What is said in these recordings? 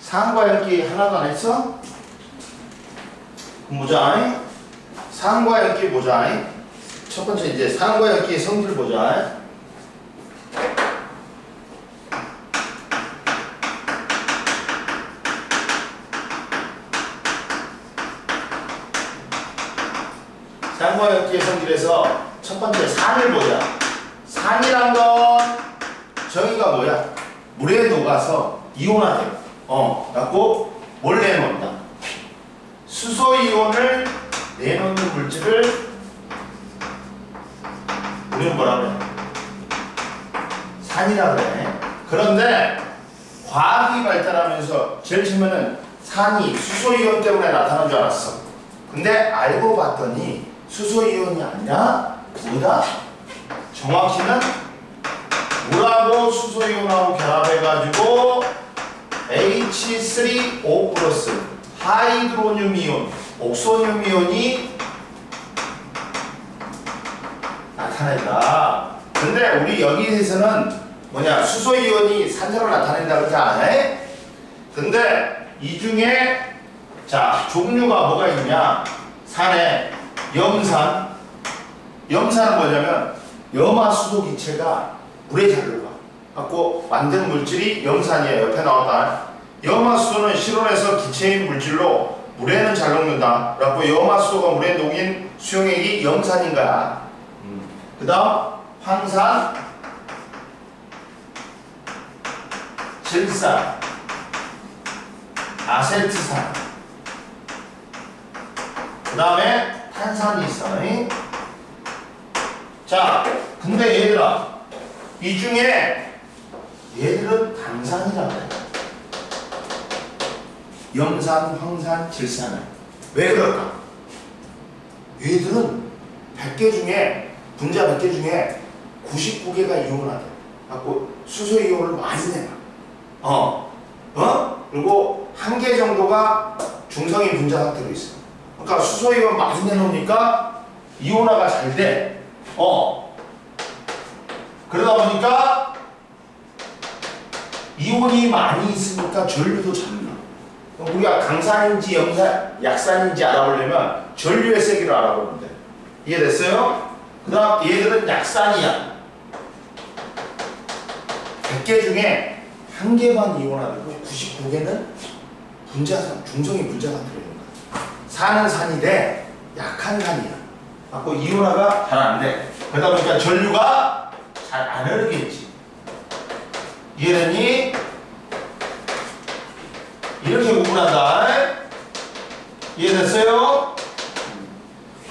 산과 연기 하나도 안 했어? 보자. 산과 연기 보자. 첫 번째 이제 산과 연기의 성질 보자. 산과 연기의 성질에서 첫 번째 산을 보자. 산이란 건 정의가 뭐야? 물에 녹아서 이온화돼. 갖고 뭘 내놓는다? 수소 이온을 내놓는 물질을 우리는 뭐라 그래? 산이라 그래. 그런데 과학이 발달하면서 제일 처음에는 산이 수소 이온 때문에 나타난 줄 알았어. 근데 알고 봤더니 수소 이온이 아니라 뭐다? 정확히는 물하고 수소 이온하고 결합해가지고 H3O 플러스 하이드로늄 이온, 옥소늄 이온이 나타낸다. 근데 우리 여기에서는 뭐냐? 수소 이온이 산소로 나타낸다 그러지 않아요? 근데 이 중에 자 종류가 뭐가 있냐? 산에 염산. 염산은 뭐냐면 염화수소 기체가 물에 잘 녹아 갖고 만든 물질이 염산이에요. 옆에 나왔다. 염화수소는 실온에서 기체인 물질로 물에는 잘 녹는다. 그래갖고 염화수소가 물에 녹인 수용액이 염산인 거야. 그 다음 황산, 질산, 아세트산. 그 다음에 탄산이 있어. 자, 근데 얘들아, 이 중에 얘들은 단산이라고 해. 염산, 황산, 질산은. 왜 그럴까? 얘들은 100개 중에, 분자 100개 중에 99개가 이온화돼. 갖고 수소 이온을 많이 내놔. 그리고 1개 정도가 중성인 분자 상태로 있어. 그러니까 수소 이온 많이 내놓으니까 이온화가 잘 돼. 그러다 보니까 이온이 많이 있으니까 전류도 잘 나. 우리가 강산인지 약산인지 알아보려면 전류의 세기를 알아보면 돼. 이해됐어요? 그 다음 얘들은 약산이야. 100개 중에 1개만 이온화되고 99개는 분자산, 중성인 분자산 들어있는 거야. 산은 산이 돼. 약한 산이야. 갖고 이온화가 잘 안 돼. 그러다 보니까 전류가 잘 안 흐르겠지. 이해되니? 이렇게 구분한다. 이해됐어요?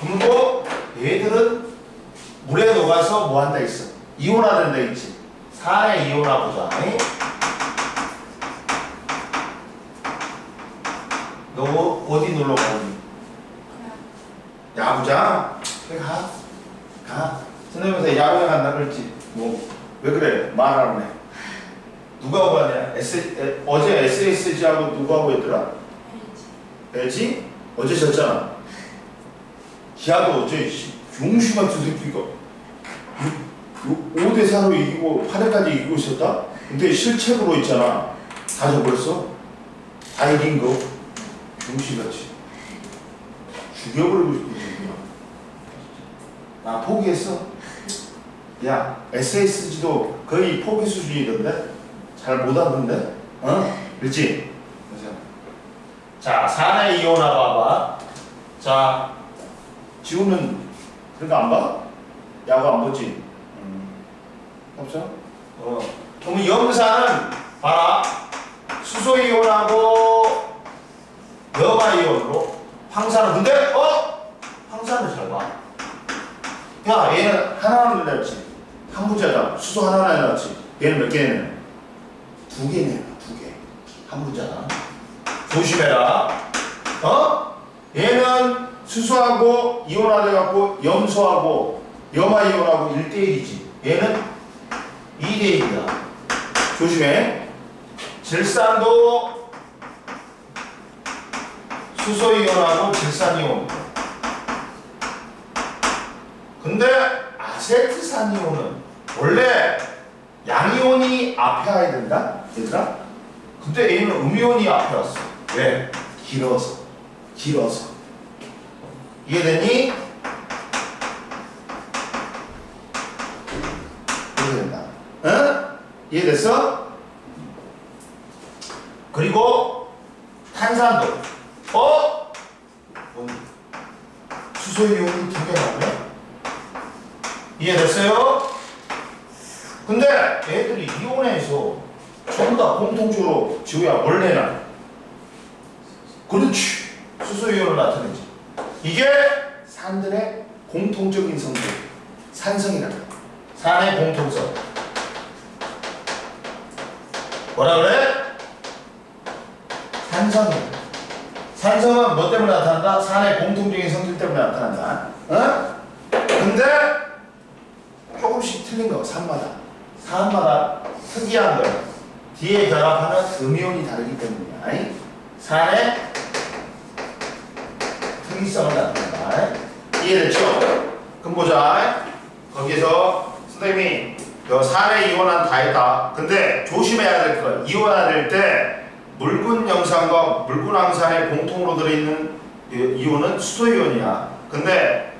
그리고 얘들은 물에 녹아서 뭐 한다 있어? 이온화된다 있지. 산의 이온화 보자. 너 어디 놀러 가니? 야구장? 그래 가. 선생님한테 야구장 간다 그랬지. 뭐 왜 그래? 말하네. 누가 하고 하냐? 어제 SSG하고 누가 하고 했더라? LG? 어제 졌잖아. 기아도 어제 용시 같은 새끼가 5대4로 이기고 8회까지 이기고 있었다? 근데 실책으로 있잖아. 다 져버렸어. 다 이긴 거. 용시같이. 죽여버리고 싶은 새끼야. 나 포기했어. 야, SSG도 거의 포기 수준이던데? 잘 못하던데? 그렇지? 자, 산의 이온화 봐봐. 자, 지우는 그런 거 안 봐? 야구 안 보지? 없어? 그러면 염산은 봐라. 수소 이온하고 염화 이온으로. 황산은 근데 황산을 잘 봐. 야, 얘는 하나만 내놨지. 한 분자잖아. 수소 하나 내놨지. 얘는 몇 개 내냐? 2개 내놔. 2개. 한 분자잖아. 조심해라. 얘는 수소하고 이온화돼갖고 염소하고 염화 이온하고 1대1이지. 얘는 2대1이야. 조심해. 질산도 수소 이온하고 질산 이온. 근데 아세트산 이온은 원래 양이온이 앞에 와야 된다? 얘들아? 근데 A는 음이온이 앞에 왔어. 왜? 길어서. 이해되니? 이해된다. 응? 이해됐어? 그리고 탄산도. 수소이온이 두 개 나오네? 이해됐어요? 근데 애들이 이온에서 전부 다 공통적으로 지우야 원래는 그렇지 수소이온을 나타내지. 이게 산들의 공통적인 성질 산성이다. 산의 공통성 뭐라 그래? 산성이야. 산성은 뭐 때문에 나타난다? 산의 공통적인 성질 때문에 나타난다. 어? 근데 조금씩 틀린 거 산마다 특이한 거 뒤에 결합하는 음이온이 다르기 때문이야. 산의 특이성을 나타낸다. 이해됐죠? 그럼 보자. 거기서 선생님이 산의 이온은 다 했다. 근데 조심해야 될 거 이온화될 때 묽은 염산과 묽은 황산에 공통으로 들어있는 이온은 수소이온이야. 근데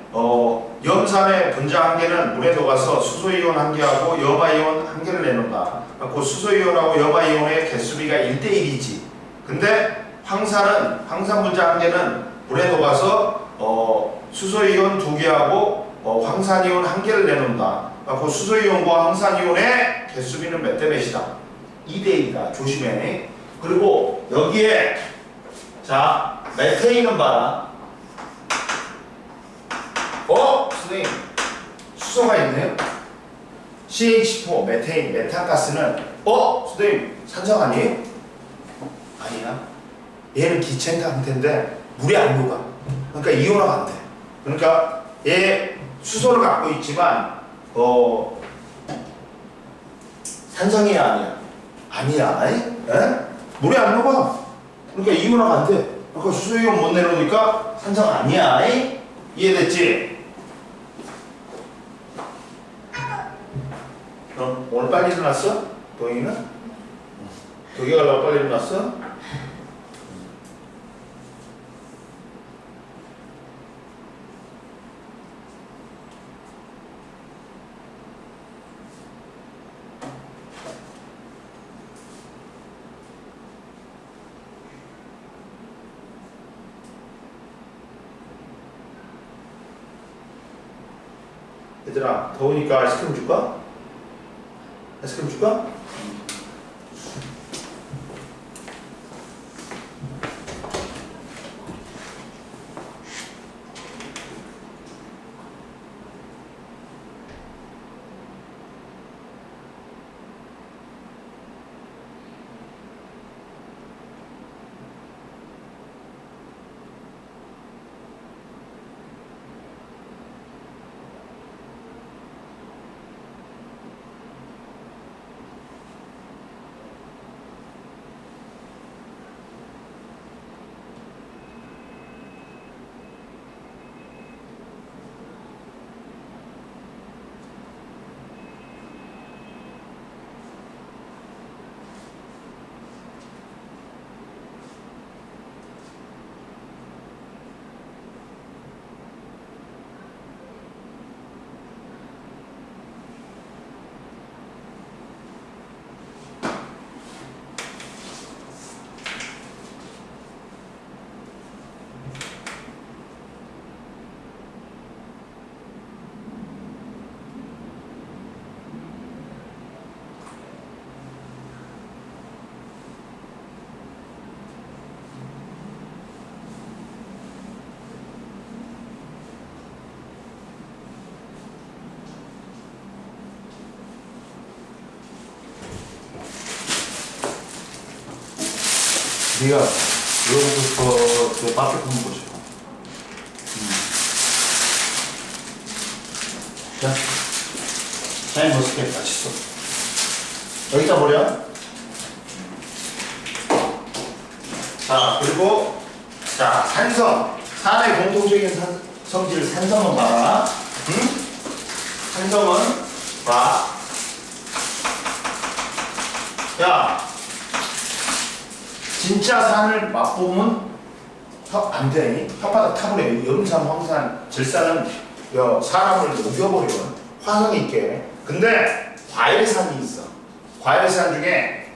염산의 분자 한 개는 물에 녹아서 수소이온 한 개하고 염화이온 한 개를 내놓는다. 그 수소이온하고 염화이온의 개수비가 1대1이지. 근데 황산 분자 한 개는 물에 녹아서 수소이온 두 개하고 황산이온 한 개를 내놓는다. 그 수소이온과 황산이온의 개수비는 몇 대 몇이다? 2대1이다. 조심해. 그리고 여기에 자 메테인은 봐라. 선생님 수소가 있네요. CH4 메테인 메탄가스는 선생님 산성 아니에요? 아니야. 얘는 기체인가 상태인데 물이 안 녹아. 그러니까 이온화가 안 돼. 그러니까 얘 수소를 갖고 있지만 산성이야 아니야. 에? 물이 안 녹아. 그러니까 이온화가 안 돼. 그러니까 수소이온 못 내놓으니까 산성 아니야. 이해됐지? 오늘 빨리 일어났어? 동이는? 도기 가려고 빨리 일어났어? 얘들아 더우니까 아이스크림 줄까? 아이스크림 줄까? 네가 이러고 싶어 그 밥을 굽는 거지. 자, 샤인머스켓 같이 써. 여기다 버려. 자, 그리고 자 산성, 산의 공통적인 성질 산성은 봐라. 산성은 봐. 야, 진짜 산을 맛보면 안 돼. 혓바닥 타버려. 염산, 황산, 질산은 사람을 녹여버려. 화성 있게. 근데 과일산이 있어. 과일산 중에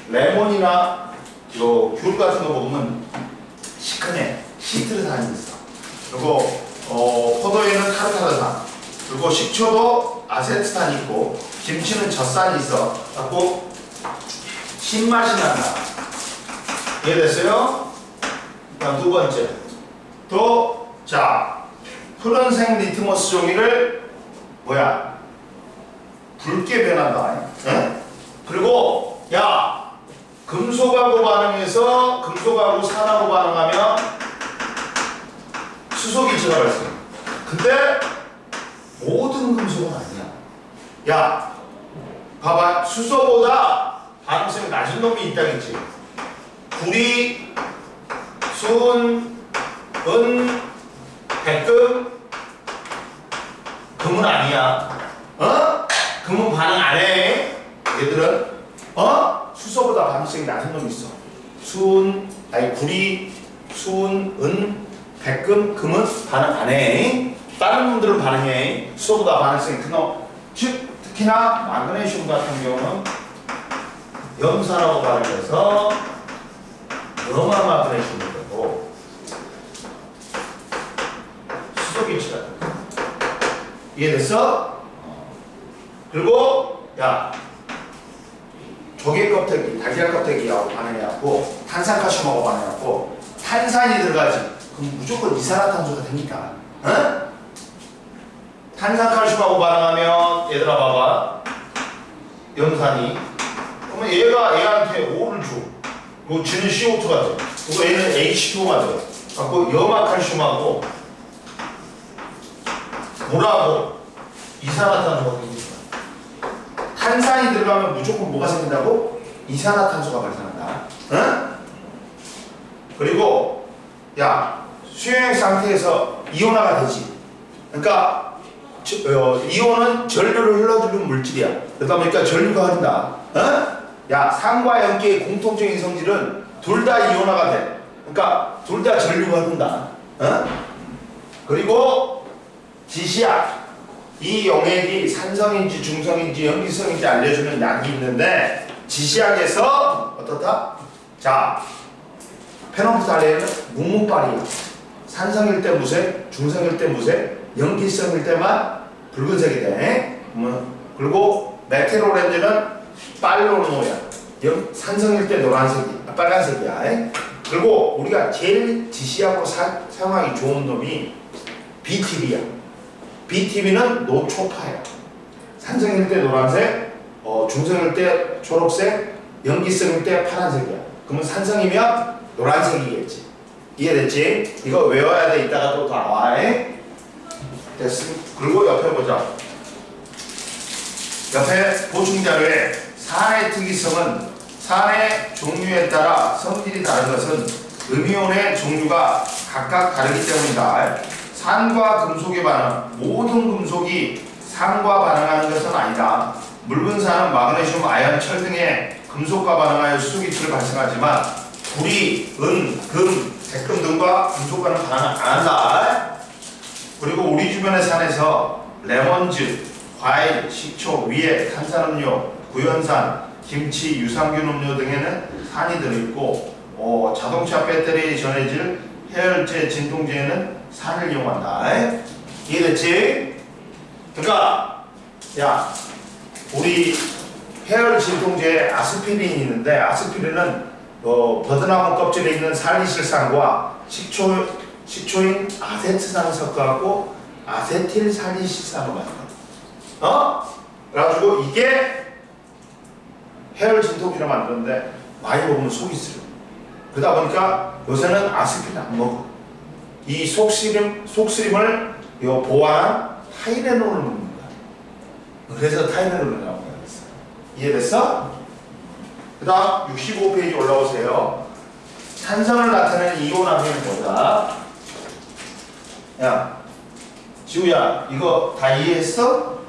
레몬이나 귤 같은 거 먹으면 시큰해. 시트르산이 있어. 그리고 포도에는 타르타르산. 그리고 식초도 아세트산이 있고 김치는 젖산이 있어. 갖고 신맛이 난다. 이해됐어요? 다음 두 번째. 또, 자, 푸른색 리트머스 종이를 붉게 변한다. 네? 그리고, 야, 금속하고 반응해서 금속하고 산하고 반응하면 수소기체가 발생. 근데 모든 금속은 아니야. 야, 봐봐. 수소보다 반응성이 낮은 놈이 있다겠지. 구리, 순, 은, 백금, 금은 아니야. 금은 반응 안 해. 얘들은 수소보다 반응성이 낮은 놈이 있어. 구리, 순, 은, 백금, 금은 반응 안 해. 다른 놈들은 반응해. 수소보다 반응성이 큰 놈. 즉 특히나 마그네슘 같은 경우는 염산하고 반응해서 염화 마그네슘이 되고 수소기체가 되고. 이해됐어? 그리고 야, 조개 껍데기, 달걀 껍데기하고 반응해갖고 탄산칼슘하고 반응해갖고 탄산이 들어가지. 그럼 무조건 이산화탄소가 되니까. 탄산칼슘하고 반응하면 얘들아 봐봐. 염산이. 그러면 얘가 얘한테 O를 줘. 그리고 쥐는 CO2가 돼. 그리고 얘는 H2O가 돼. 갖고 염화칼슘하고 물하고 이산화탄소가 됩니다. 탄산이 들어가면 무조건 뭐가 생긴다고? 이산화탄소가 발생한다. 그리고 야, 수용액 상태에서 이온화가 되지. 그러니까 이온은 전류를 흘러주는 물질이야. 그러다 보니까 전류가 흐른다. 야, 산과 염기의 공통적인 성질은 둘 다 이온화가 돼. 그러니까 둘 다 전류가 흐른다. 그리고 지시약. 이 용액이 산성인지 중성인지 염기성인지 알려주는 약이 있는데 지시약에서 어떻다? 자, 페놀프탈레인은 묵묵발이야. 산성일 때 무색, 중성일 때 무색, 염기성일 때만 붉은색이 돼. 그리고 메테로렌즈는 빨로노야. 산성일 때 빨간색이야. 그리고 우리가 제일 지시약으로 사용하기 좋은 놈이 BTB야. BTB는 노초파야. 산성일 때 노란색, 중성일 때 초록색, 염기성일 때 파란색이야. 그러면 산성이면 노란색이겠지. 이해됐지? 이거 외워야 돼. 이따가 또 나와. 됐습니다. 그리고 옆에 보자. 옆에 보충자료에 산의 특이성은 산의 종류에 따라 성질이 다른 것은 음이온의 종류가 각각 다르기 때문이다. 산과 금속의 반응, 모든 금속이 산과 반응하는 것은 아니다. 묽은 산은 마그네슘, 아연, 철 등의 금속과 반응하여 수소기체를 발생하지만 구리, 은, 금, 백금 등과 금속과는 반응 안 한다. 그리고 우리 주변의 산에서 레몬즙, 과일, 식초, 위에 탄산음료, 구연산, 김치, 유산균 음료 등에는 산이 들어있고 자동차 배터리에 전해질 해열제, 진통제에는 산을 이용한다. 이해됐지? 그러니까 야, 우리 해열 진통제에 아스피린이 있는데 아스피린은 버드나무 껍질에 있는 살리실산과 식초인 아세트산을 섞어갖고 아세틸살리실산으로 만들어. 그래가지고 이게 해열 진통제를 만드는데 많이 먹으면 속이 쓰려. 그러다 보니까 요새는 아스피린 안 먹어. 이 속쓰림을 보완한 타이레놀을 먹는 거야. 그래서 타이레놀을 나오고 있어. 이해됐어? 그 다음 65페이지 올라오세요. 산성을 나타내는 이온화합을 보자. 야, 지우야, 이거 다 이해했어?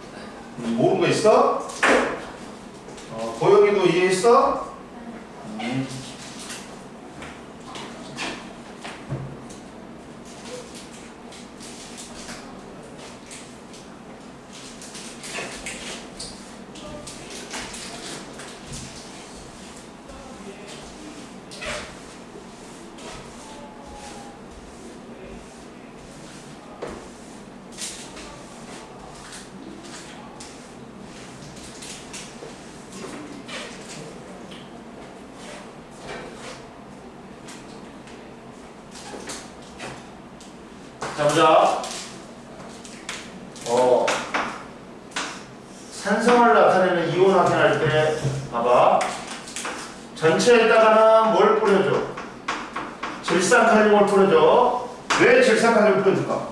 모르는 거 있어? 고영이도 이해했어? 자, 보자. 산성을 나타내는 이온 확인할 때 봐봐. 전체에다가는 뭘 뿌려줘? 질산칼륨을 뿌려줘. 왜 질산칼륨을 뿌려줄까?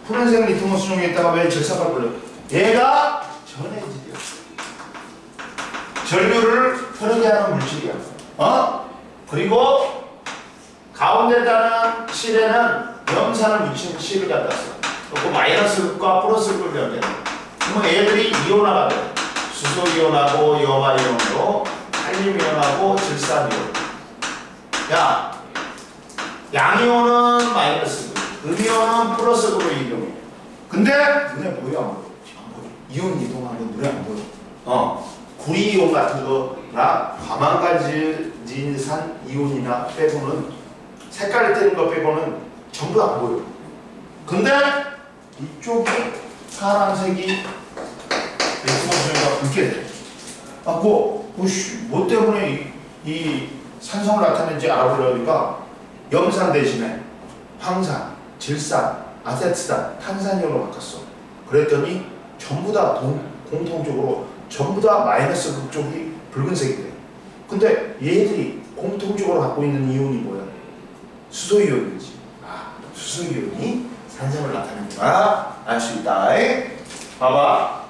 푸른색 리트머스 종이에다가 왜 질산칼륨을 뿌려? 얘가 전해질이야. 전류를 흐르게 하는 물질이야. 그리고 가운데다는 실에는 염산을 묻힌 실을 갖다 써. 그 마이너스극과 플러스극을 연결해. 그러면 얘들이 이온화가 돼. 수소 이온하고 염화 이온으로 칼륨 이온하고 질산 이온. 야, 양이온은 마이너스극, 음이온은 플러스극으로 이동해. 근데 눈에 보여 안 보여? 안 보여. 이온 이동하는 눈에 안 보여. 구리이온 같은 거나 과망가진산 이온이나 빼고는 색깔이 뜨는 거 빼고는 전부 안 보여. 근데 이쪽이 파란색이 리트머스가 붉게 돼. 뭐 때문에 이 산성을 나타내는지 알아보려니까 염산 대신에 황산, 질산, 아세트산, 탄산이온으로 바꿨어. 그랬더니 전부 다 공통적으로 전부 다 마이너스 극 쪽이 붉은색이 돼. 근데 얘들이 공통적으로 갖고 있는 이온이 뭐야? 수소이온이지. 수소이온이 산성을 나타내는구나 알 수 있다. 봐봐.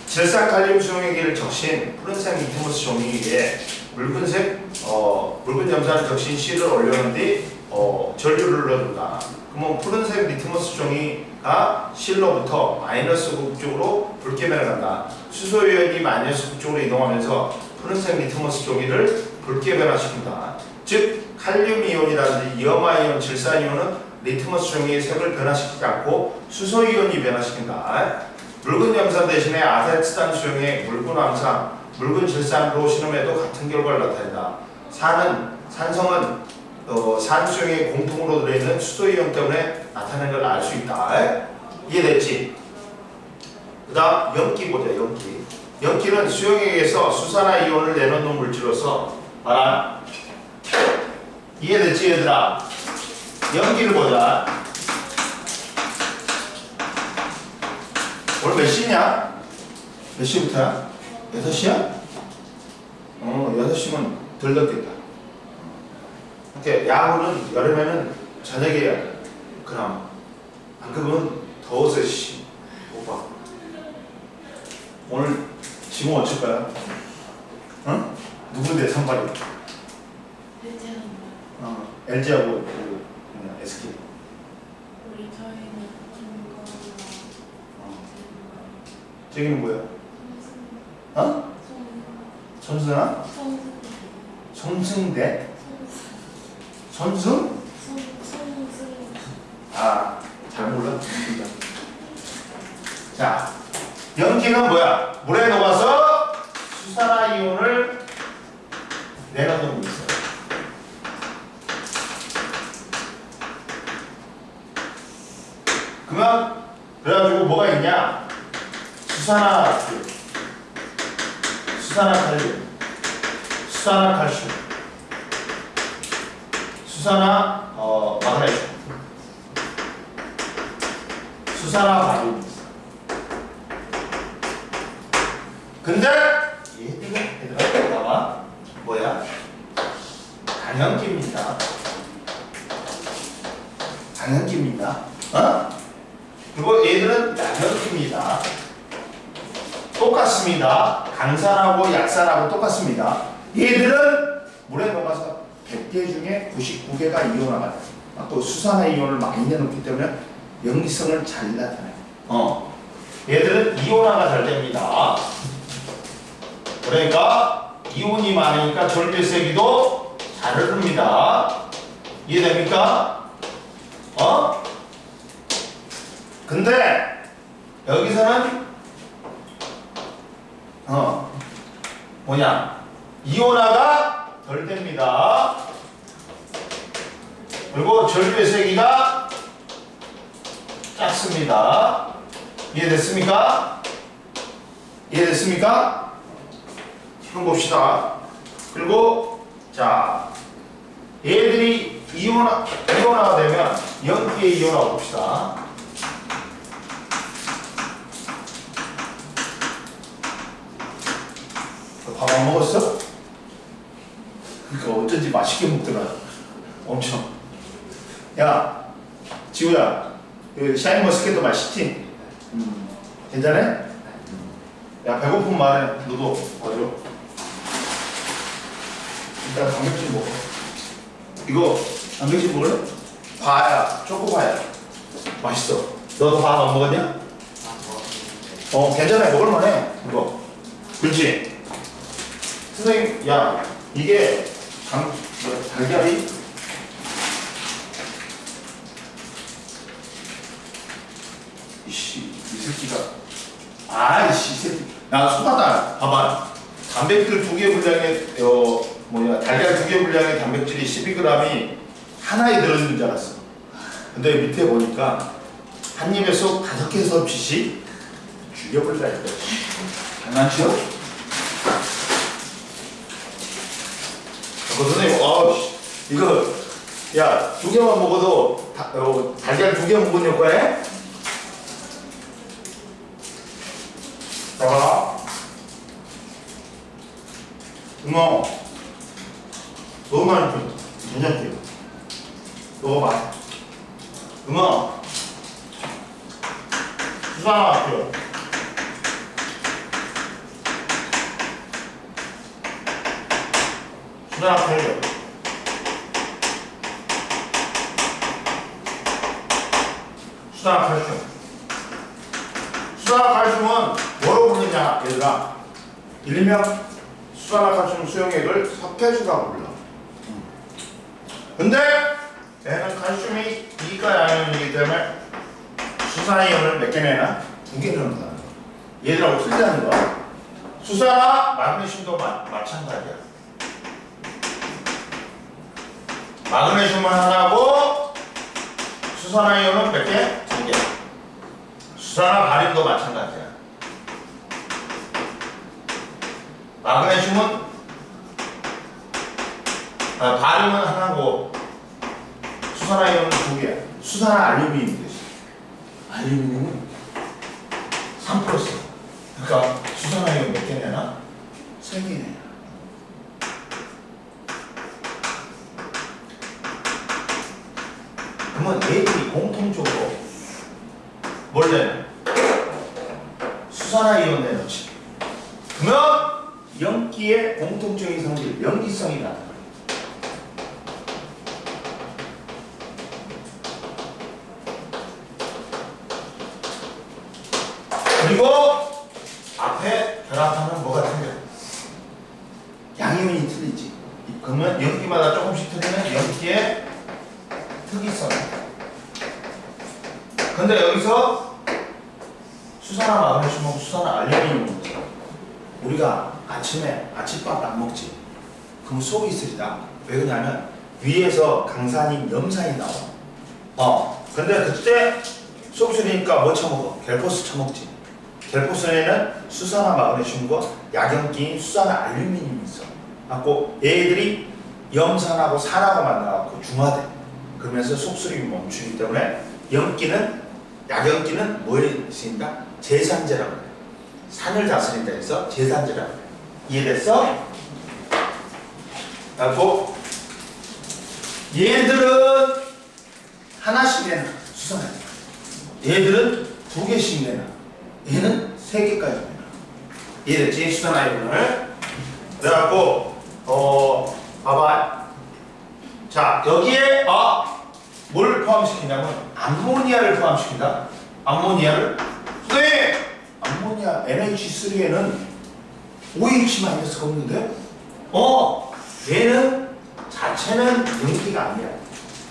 질산칼륨 수용액을 적신 푸른색 리트머스 종이에 붉은 염산을 적신 실을 올렸는데 전류를 넣어준다. 그러면 푸른색 리트머스 종이가 실로부터 마이너스 극 쪽으로 붉게 변화한다. 수소이온이 마이너스 극 쪽으로 이동하면서 푸른색 리트머스 종이를 붉게 변화시킨다. 즉 칼륨 이온이라든지 염화이온, 질산이온은 리트머스 종이의 색을 변화시키지 않고 수소이온이 변화시킨다. 묽은 염산 대신에 아세트산 수용액, 묽은 황산, 묽은 질산으로 실험해도 같은 결과를 나타낸다. 산성은 산수용액 공통으로 들어있는 수소이온 때문에 나타내는 걸 알 수 있다. 이해됐지? 그 다음 염기 보자. 염기는 수용액에서 수산화이온을 내놓는 물질로서 봐라. 이해됐지 얘들아? 염기를 보자. 오늘 몇 시냐? 몇 시부터야? 6시야? 6시면 덜 덥겠다. 이렇게 야구는 여름에는 저녁에 해야 돼. 그나마. 안 그러면 더워서 오빠. 오늘 지금 어쩔 거야? 누군데 선발이? LG하고 SK. 우리 저희는 저기는 뭐야? 선수나? 손승대? 손승? 잘 몰라. 자, 염기는 뭐야? 물에 녹아서 수산화이온을 내놓는 게 있어요. 그래가지고 뭐가 있냐? 수산화칼륨, 수산화칼슘, 마그네슘, 수산화바륨. 근데 얘들은 봐봐. 뭐야? 단염기입니다. 그리고 얘들은 약염기입니다. 똑같습니다. 강산하고 약산하고 똑같습니다. 얘들은 물에 녹아서 100개 중에 99개가 이온화가 돼요. 또 수산화이온을 많이 내놓기 때문에 염기성을 잘 나타내요. 얘들은 이온화가 잘 됩니다. 그러니까 이온이 많으니까 전류세기도 잘 흐릅니다. 이해됩니까? 근데 여기서는 이온화가 덜 됩니다. 그리고 전류의 세기가 작습니다. 이해됐습니까? 지금 봅시다. 그리고 자, 얘들이 이온화가 되면 연기의 이온화 봅시다. 밥 안 먹었어? 그러니까 어쩐지 맛있게 먹더라. 엄청. 야, 지우야, 그 샤인머스켓도 맛있지? 괜찮아? 야, 배고픈 말해. 너도 어디로? 일단 단백질 먹어. 이거 단백질 먹을래? 과야, 초코과야. 맛있어. 너도 밥 안 먹었냐? 괜찮아. 먹을만해. 이거. 그렇지? 선생님, 야, 이게 달걀이 이 새끼가 아이씨, 이 새끼. 나 속았다. 봐봐. 단백질 2개 분량의 달걀 2개 분량의 단백질이 12g이 하나에 들어있는 줄 알았어. 근데 밑에 보니까 한 입에 쏙 5개 섭취시 죽여버리라 이거. 장난치요? 선생님, 이거, 야, 2개만 먹어도, 달걀 2개 먹은 효과에? 봐봐. 너만 좀, 괜찮게. 먹어봐. 수상아, 필요. 수산화 칼슘. 수산화 칼슘. 수산화 칼슘은 뭐로 부르냐, 얘들아? 일명 수산화 칼슘 수용액을 석회수라고 불러. 근데 얘는 칼슘이 이가 양이기 때문에 수산화이온을 몇 개 내나? 2개 내는 거야. 얘들하고 틀리다는 거야. 수산화 마그네슘도 마찬가지야. 마그네슘은 하나고 수산화이온은 몇 개? 2개. 수산화 바륨도 마찬가지야. 마그네슘은 바륨은 하나고 수산화이온은 2개. 수산화 알루미늄이 되지. 알루미늄은 3+. 그러니까 수산화이온 몇 개 내나? 3개 내나. 그러면 얘들이 공통적으로 뭘 내나? 수산화이온 내놓지. 그러면 연기의 공통적인 성질, 연기성이 나타나. 그리고 앞에 결합하면 뭐가 틀려? 양이온이 틀리지. 그러면 연기마다 조금씩 틀리는 연기의 특이성. 근데 여기서 수산화 마그네슘하고 수산화 알루미늄 우리가 아침에 아침밥 안 먹지. 그럼 속이 쓰리다. 왜 그러냐면 위에서 강산인 염산이 나와. 근데 그때 속 쓰리니까 뭐 처먹어? 갤포스 처먹지. 갤포스에는 수산화 마그네슘과 약연기인 수산화 알루미늄이 있어. 갖고 얘들이 염산하고 산하고 만나갖고 중화돼. 그러면서 속쓰림이 멈추기 때문에 약연기는 뭐에 쓰인다? 제산제라고 그래. 산을 다스린다 해서 제산제라고 그래. 이해됐어? 그리고 얘들은 하나씩 내놔. 수산화. 얘들은 2개씩 내놔. 얘는 3개까지 내놔. 이해됐지? 수산화이온을. 그래갖고 봐봐. 자, 여기에 뭘 포함시키냐면 암모니아를 포함시킨다. 암모니아를. 네. 암모니아 NH3에는 OH-가 없는데? 얘는 자체는 연기가 아니야.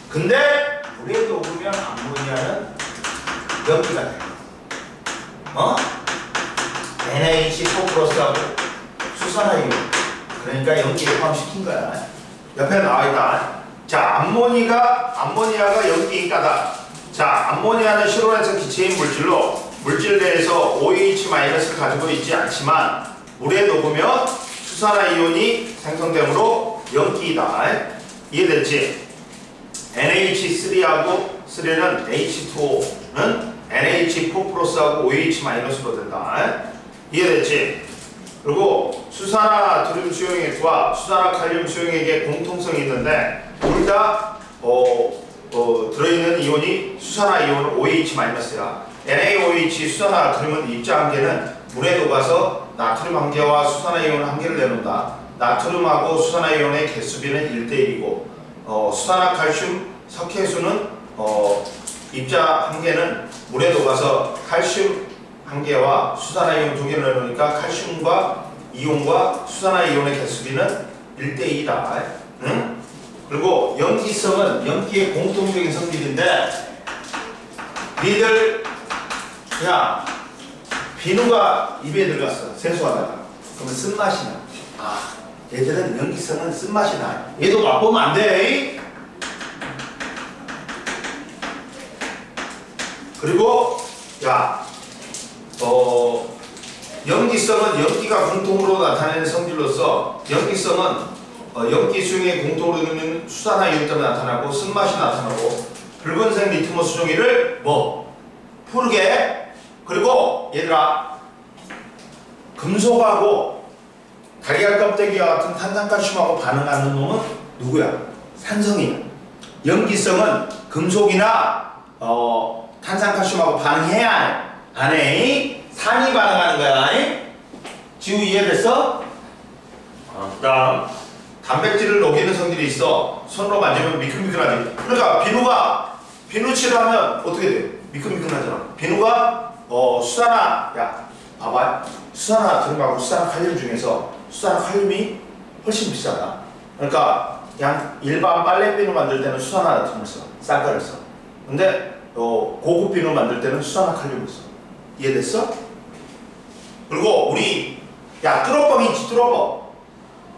근데 물에 녹으면 암모니아는 연기가 돼. NH4 플러스하고 수산화이온. 그러니까 연기를 포함시킨 거야. 옆에 나와있다. 자, 암모니아가 연기인가다. 자, 암모니아는 실온에서 기체인 물질로 물질 내에서 OH- 가지고 있지 않지만 물에 녹으면 수산화이온이 생성되므로 연기이다. 이해됐지? NH3하고 3는 H2O는 NH4 플러스하고 OH 마이너스로 된다. 이해됐지? 그리고 수산화나트륨 수용액과 수산화칼륨 수용액의 공통성이 있는데 둘 다 들어있는 이온이 수산화이온 OH-야. NaOH 수산화나트륨은 입자 한계는 물에 녹아서 나트륨 한계와 수산화이온 한계를 내놓는다. 나트륨하고 수산화이온의 개수비는 1대1이고 수산화칼슘 석회수는 입자 한계는 물에 녹아서 칼슘 한계와 수산화이온 두 개를 내놓으니까 칼슘과 이온과 수산화이온의 개수비는 1대2다. 응? 그리고 염기성은 염기의 공통적인 성질인데 니들 그냥 비누가 입에 들어갔어. 세수하다가. 그러면 쓴맛이 나. 아, 얘들은 염기성은 쓴맛이 나. 얘도 맛보면 안 돼. 그리고 야 염기성은 염기가 공통으로 나타내는 성질로서 염기성은 염기 수용의 공통으로 있는 수산화이온 때문에 나타나고 쓴맛이 나타나고 붉은색 리트머스 종이를 푸르게 그리고 얘들아 금속하고 달걀 껍데기와 같은 탄산칼슘하고 반응하는 놈은 누구야? 산성이야. 염기성은 금속이나 탄산칼슘하고 반응해야 안 해. 산이 반응하는 거야. 지우 이해됐어? 그 다음 단백질을 녹이는 성질이 있어. 손으로 만지면 미끌미끌하지. 그러니까 비누칠을 하면 어떻게 돼? 미끌미끌하잖아. 비누가 야 봐봐. 수산화나트륨하고 수산화칼륨 중에서 수산화칼륨이 훨씬 비싸다. 그러니까 그냥 일반 빨래 비누 만들 때는 수산화나트륨을 써. 싼 거를 써. 근데 고급 비누 만들 때는 수산화칼륨을 써. 이해됐어? 그리고 우리 뚫어뻥 있지. 뚫어뻥.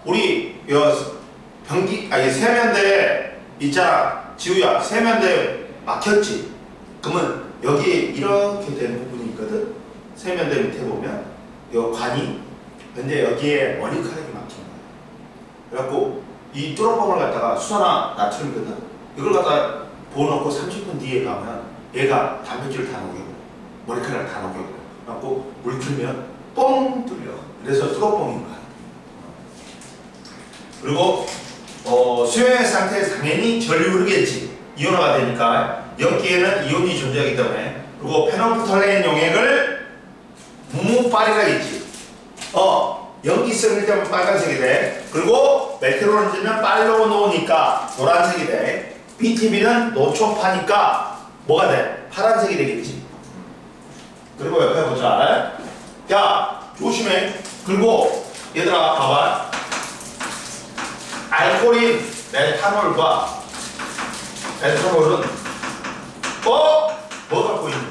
우리 세면대에 있잖아. 지우야 세면대에 막혔지. 그러면 여기에 이렇게 된 부분이 있거든. 세면대 밑에 보면 요 관이. 근데 여기에 머리카락이 막힌 거야. 그래갖고 이 뚫어뻥을 갖다가 수산화나트륨이거든. 이걸 갖다가 부어놓고 30분 뒤에 가면 얘가 단백질을 다 녹여. 머리카락을 다 녹여. 그래갖고 물 틀면 뻥 뚫려. 그래서 뚫어뻥인 거야. 그리고 수용액 상태에서 당연히 전류 흐르겠지. 이온화가 되니까 염기에는 이온이 존재하기 때문에. 그리고 페놀프톨레인 용액을 무무빨이라 있지. 염기성일 때문에 빨간색이 돼. 그리고 메테로론지는 빨로 놓으니까 노란색이 돼. BTB는 노초파니까 뭐가 돼? 파란색이 되겠지. 그리고 옆에 보자. 야 조심해. 그리고 얘들아 봐봐. 알코올인 메탄올과 에탄올은 뭐 갖고 있는?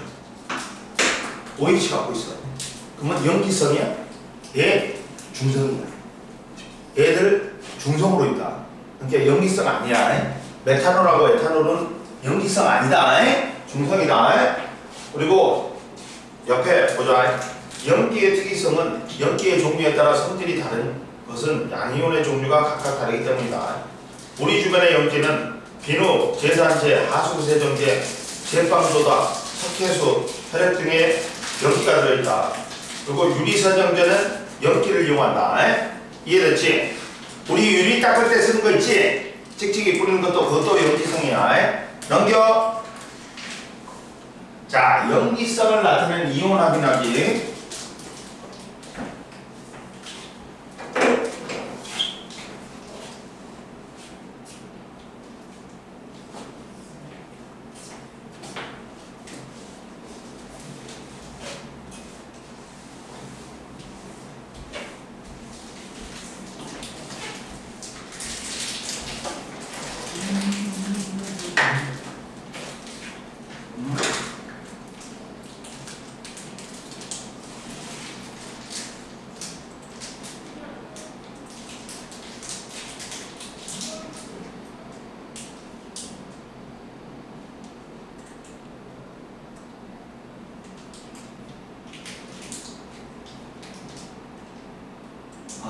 OH 갖고 있어. 그러면 염기성이야? 얘 중성이야. 얘들 중성으로 있다. 그러니까 염기성 아니야. 메탄올하고 에탄올은 염기성 아니다. 중성이다. 그리고 옆에 보자. 염기의 특이성은 염기의 종류에 따라 성질이 다른 것은 양이온의 종류가 각각 다르기 때문이다. 우리 주변의 염기는 비누, 제산제, 하수세정제, 제빵소다, 석회수, 혈액 등의 염기가 들어있다. 그리고 유리세정제는 염기를 이용한다. 이해됐지? 우리 유리 닦을 때 쓰는 거 있지? 찍찍이 뿌리는 그것도 염기성이야. 넘겨. 자, 염기성을 나타내는 이온 확인하기.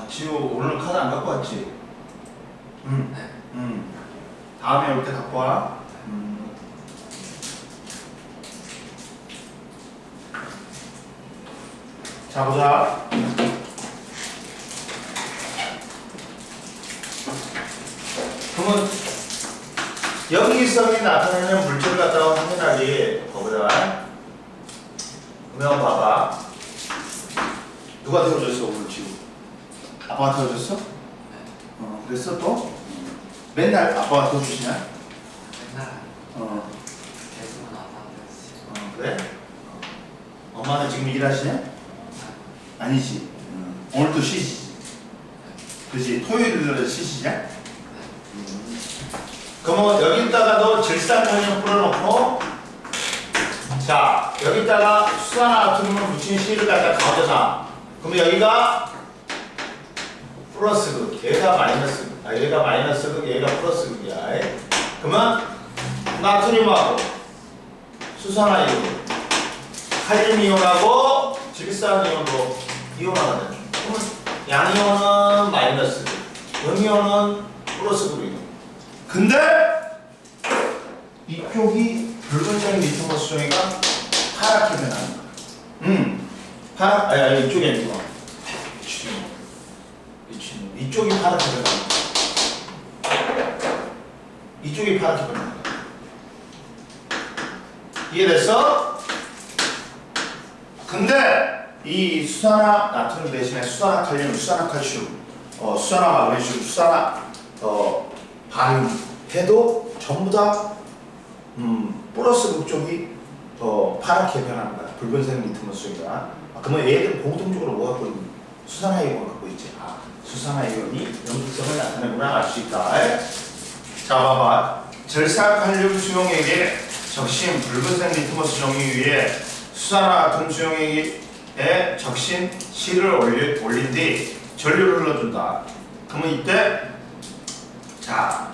지우 오늘 카드 안 갖고 왔지? 다음에 올 때 갖고 와. 자, 보자. 그러면 염기성이 나타내는 물질을 갖다가 확인하기 보자. 그러면 봐봐. 누가 태워줬어 오늘 지금? 아빠가 태워줬어? 그랬어 또? 맨날 아빠가 태워주시냐? 맨날 대부분 아빠한테 그래? 엄마는 지금 일하시냐? 아니지. 오늘도 쉬지. 그지? 토요일은 쉬시냐? 그러면 여기다가 너 질산염 뿌려놓고, 자 여기다가 수산화투륨을 묻힌 실을 갖다 가져놔. 그러면 여기가 플러스 극, 얘가 마이너스 극, 얘가 마이너스 극, 얘가 플러스 극이야. 그러면 나트륨하고 수산화이온, 칼륨 이온하고 질산 이온으로 이온화가 돼. 그러면 양이온은 마이너스 극, 음이온은 플러스 극이고. 근데 이쪽이 붉은색 리트머스 종이가 파랗게 변하는 거야. 아니 이쪽이 아니구나. 이쪽이 파랗게 변하는 거야. 이쪽이 파랗게 변하는 거야. 이해됐어? 근데 이 수산화 나트륨 대신에 수산화 칼륨, 수산화 칼슘, 수산화 마그네슘, 수산화 반응해도 전부 다 플러스 극 쪽이 파랗게 변하는 거야. 붉은색 리트머스 종이가. 그러면 얘들 공통적으로 뭐 갖고 있니? 수산화 이온을 갖고 있지. 수산화 이온이 염기성을 나타내구나 알 수 있다. 자, 봐봐. 절삭칼륨 수용액에 적신 붉은색 리트머스 종이 위에 수산화 수용액에 적신 실을 올린 뒤 전류를 흘러준다. 그러면 이때 자,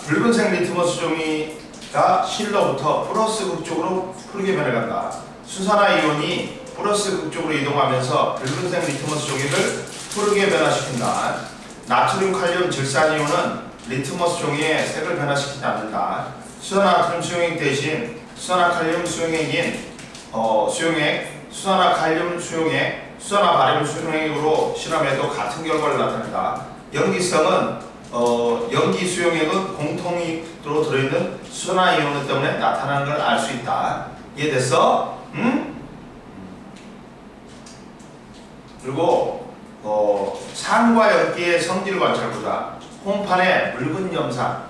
붉은색 리트머스 종이가 실로부터 플러스 극 쪽으로 푸르게 변해간다. 수산화 이온이 플러스 극 쪽으로 이동하면서 붉은색 리트머스 종이를 푸르게 변화시킨다. 나트륨, 칼륨, 질산 이온은 리트머스 종이의 색을 변화시키지 않는다. 수산화 나트륨 수용액 대신 수산화 칼륨 수용액인 수용액, 수산화 칼륨 수용액, 수산화 바륨 수용액으로 실험해도 같은 결과를 나타낸다. 염기성은 염기 수용액은 공통으로 들어있는 수산화 이온 때문에 나타나는 걸 알 수 있다. 이해됐어? 응? 그리고 산과 염기의 성질 관찰보다 홍판에 묽은 염산,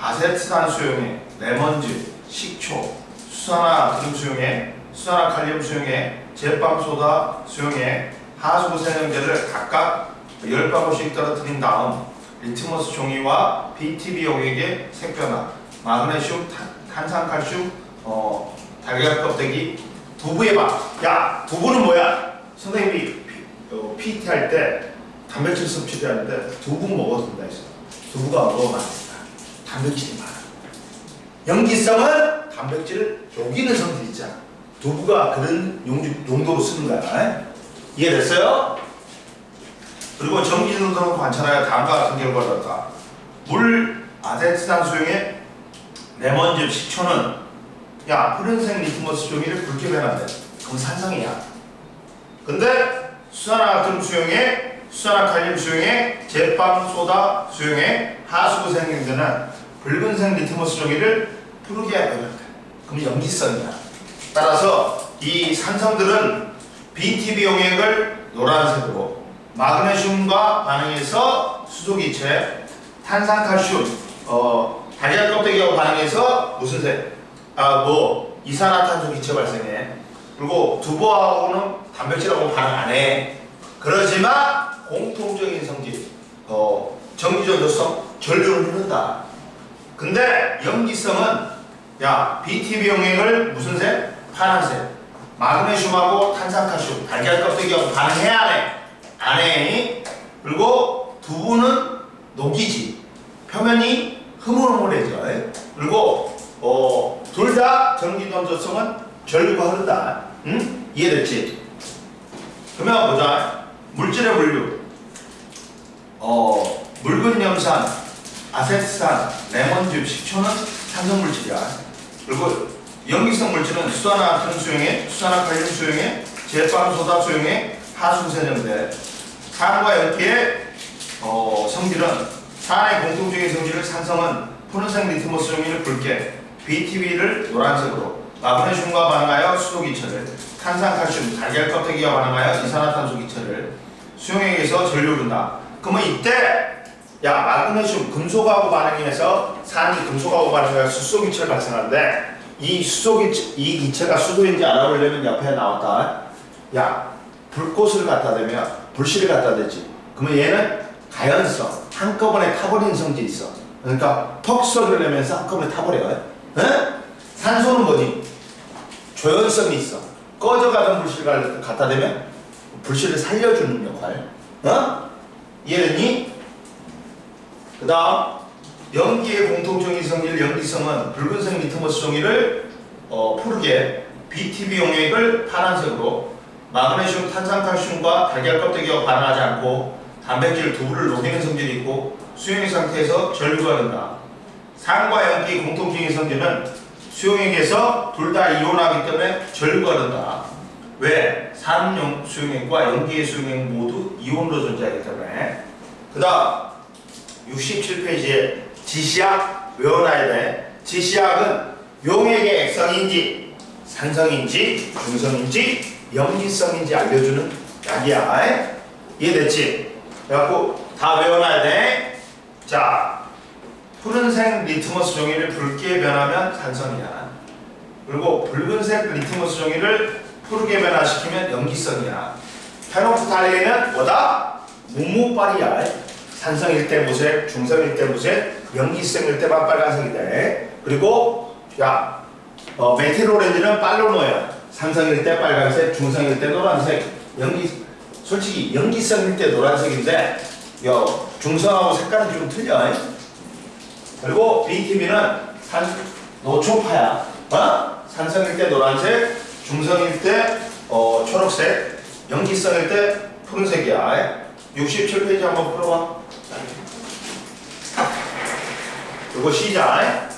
아세트산 수용액, 레몬즙, 식초, 수산화 나트륨 수용액, 수산화 칼륨 수용액, 제빵소다 수용액, 하수구세정제를 각각 10방울씩 떨어뜨린 다음 리트머스 종이와 BTB 용액의 색변화, 마그네슘, 탄산칼슘, 달걀 껍데기, 두부의 밥. 야, 두부는 뭐야? 선생님이 PT 할 때 단백질 섭취를 하는데 두부 먹어도 된다 했어. 두부가 먹으면 안 된다. 단백질이 많아. 염기성은 단백질을 녹이는 성질이 있잖아. 두부가 그런 용도로 쓰는 거야. 이해됐어요? 그리고 전기전도를 관찰하여 다음과 같은 결과를 얻었다. 물, 아세트산 수용액, 레몬즙, 식초는 푸른색 리트머스 종이를 붉게 변한대. 그럼 산성이야. 근데 수산화 나트륨 수용액, 수산화 칼륨 수용액, 제빵 소다 수용액, 하수구 생성제는 붉은색 리트머스 종이를 푸르게 변한대. 그럼 염기성이야. 따라서 이 산성들은 BTB 용액을 노란색으로, 마그네슘과 반응해서 수소기체, 탄산칼슘, 달걀 껍데기하고 반응해서 무슨 색? 이산화탄소 기체 발생해. 그리고 두부하고는 단백질하고 반응 안 해. 그러지만 공통적인 성질, 전기전도성, 전류를 흐른다. 근데 염기성은 BTB 용액을 무슨 색? 파란색. 마그네슘하고 탄산칼슘, 달걀 껍데기하고 반응해 안 해? 안 해. 그리고 두부는 녹이지. 표면이 흐물흐물해져. 그리고 둘 다 전기전도성은 전류가 흐른다. 응? 이해됐지? 그러면 보자. 물질의 분류. 묽은 염산, 아세트산, 레몬즙, 식초는 산성물질이야. 그리고 염기성 물질은 수산화 등 수용액, 수산화 칼륨 수용액, 제빵 소다 수용액, 하수 세정제. 산과 염기의 성질은 산의 공통적인 성질을 산성은 푸른색 리트머스 종이를 붉게, BTB를 노란색으로, 마그네슘과 반응하여 수소기체를, 탄산칼슘, 달걀 껍데기와 반응하여 이산화탄소기체를 수용액에서 전류를 준다. 그러면 이때 마그네슘 금속하고 반응해서 산이 금속하고 반응해서 수소기체를 발생하는데 이 이 기체가 수소인지 알아보려면 옆에 나왔다. 불꽃을 갖다 대면 불씨를 갖다 대지. 그러면 얘는 가연성, 한꺼번에 타버리는 성질이 있어. 그러니까 퍽 소리를 내면서 한꺼번에 타버려요. 산소는 뭐지? 조연성이 있어. 꺼져가던 불씨를 갖다 대면 불씨를 살려주는 역할. 이해됐니? 그 다음 염기의 공통적인 성질 염기성은 붉은색 리트머스 종이를 푸르게, BTB 용액을 파란색으로, 마그네슘, 탄산칼슘과 달걀 껍데기와 반응하지 않고 단백질 두부를 녹이는 성질이 있고 수용액 상태에서 전류가 된다. 산과 염기의 공통적인 성질은 수용액에서 둘 다 이온하기 때문에 전류가 된다. 왜? 산 수용액과 염기의 수용액 모두 이온으로 존재하기 때문에. 그 다음 67페이지에 지시약 외워놔야 돼. 지시약은 용액의 액성인지 산성인지 중성인지 염기성인지 알려주는 약이야. 이해됐지? 그래갖고 다 외워놔야 돼. 자, 푸른색 리트머스 종이를 붉게 변하면 산성이야. 그리고 붉은색 리트머스 종이를 푸르게 변화시키면 염기성이야. 페노프탈레인은 뭐다? 무무빨이야. 산성일 때 무색, 중성일 때 무색, 염기성일 때만 빨간색이 돼. 그리고 메틸오렌지는 빨로노야. 산성일 때 빨간색, 중성일 때 노란색. 솔직히 염기성일 때 노란색인데 중성하고 색깔은 좀 틀려. 그리고 BTB는 노초파야. 산성일 때 노란색, 중성일 때 초록색, 염기성일 때 푸른색이야. 67페이지 한번 풀어봐. 그리고 시작.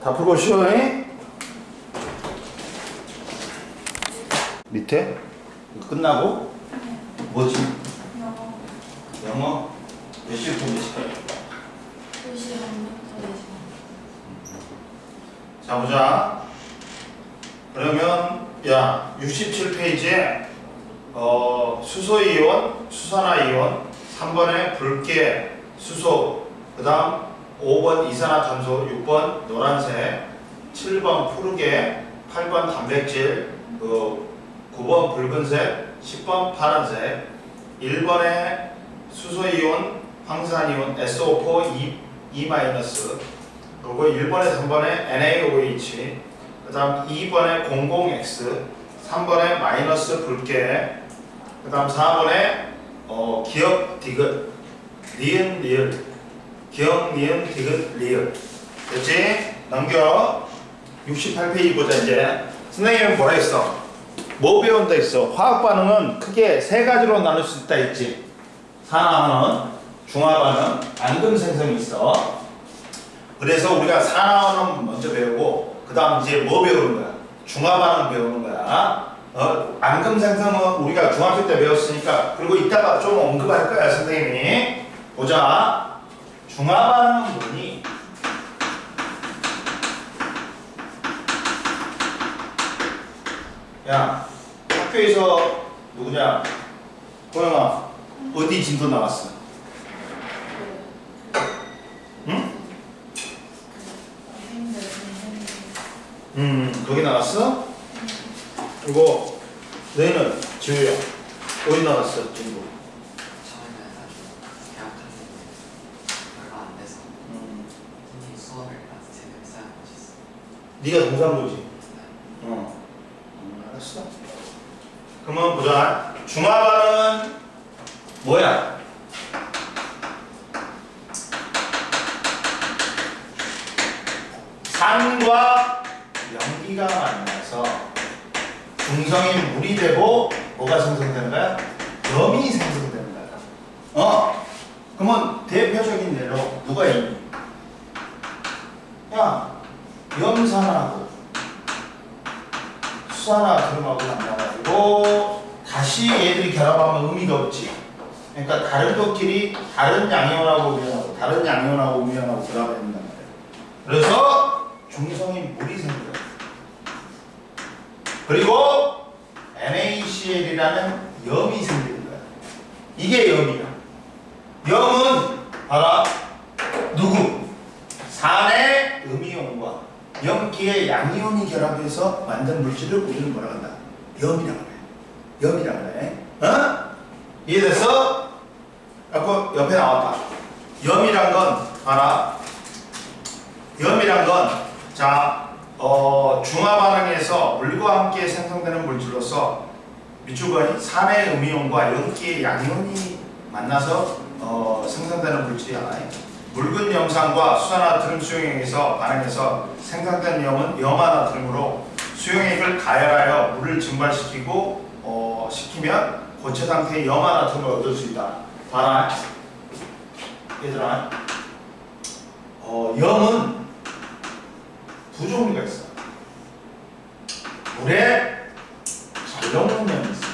다 풀고 시원해? 밑에? 이거 끝나고? 뭐지? 영어 영어? 몇 시부터 몇 시까지? 2시 반부터 4시. 자 보자. 그러면 67페이지에 수소이온, 수산화이온 3번에 붉게 수소, 그 다음 5번 이산화탄소, 6번 노란색, 7번 푸르게, 8번 단백질, 9번 붉은색, 10번 파란색, 1번에 수소이온, 황산이온 SO4 2-, 그리고 1번에 3번에 NaOH, 그 다음 2번에 00X, 3번에 마이너스 붉게, 그 다음 4번에 기억 디귿, 니은 리을, 기억 니은 디귿 리을. 됐지? 넘겨. 68페이지 보자 이제. 선생님은 뭐라 했어? 뭐 배운다 했어? 화학 반응은 크게 세 가지로 나눌 수 있다 했지. 산화환원, 중화반응, 앙금 생성이 있어. 그래서 우리가 산화환원 먼저 배우고 그 다음 이제 뭐 배우는 거야? 중화반응 배우는 거야. 앙금 생성은 우리가 중학교 때 배웠으니까, 그리고 이따가 좀 언급할 거야 선생님이. 보자. 중화반응은 뭐니? 야, 학교에서 누구냐? 고영아, 어디 진도 나왔어? 응? 거기 나왔어? 그리고 너희는 지우야, 어디 나왔어? 진도? 처음에는 아주 계약하는데 별로 안 돼서 선생님 수업을 제대로 쌓은 것이 있어. 네가 동사무지? 알았어. 그러면 보자. 중화반응은 뭐야? 산과 연기가 만나서 중성인 물이 되고 뭐가 생성되는 거야? 염이 생성되는 거야. 그러면 대표적인 예로 누가 있니? 야, 염산하고 수산화트륨하고 만나가지고 다시 얘들이 결합하면 의미가 없지. 그러니까 다른 것끼리 다른 양이온하고 음이온하고 다른 양이온하고 음이온하고 결합해야 된단 말이야. 그래서 중성인 물이 생겨요. 그리고 NaCl이라는 염이 생기는 거야. 이게 염이야. 염은 봐라. 누구? 산의 음이온과 염기의 양이온이 결합해서 만든 물질을 우리는 뭐라 한다? 염이라고 그래. 염이라고 그래. 이해됐어? 아까 옆에 나왔다. 염이란 건 봐라. 염이란 건 자, 중화 반응에서 물과 함께 생성되는 물질로서 밑줄거리 산의 음이온과 염기의 양이온이 만나서 생성되는 물질이야. 붉은 염산과 수산화트륨 수용액에서 반응해서 생성된 염은 염화나트륨으로 수용액을 가열하여 물을 증발시키고 시키면 고체 상태의 염화나트륨을 얻을 수 있다. 봐라 얘들아, 염은 두 종류가 있어. 물에 잘 녹는 염이 있어.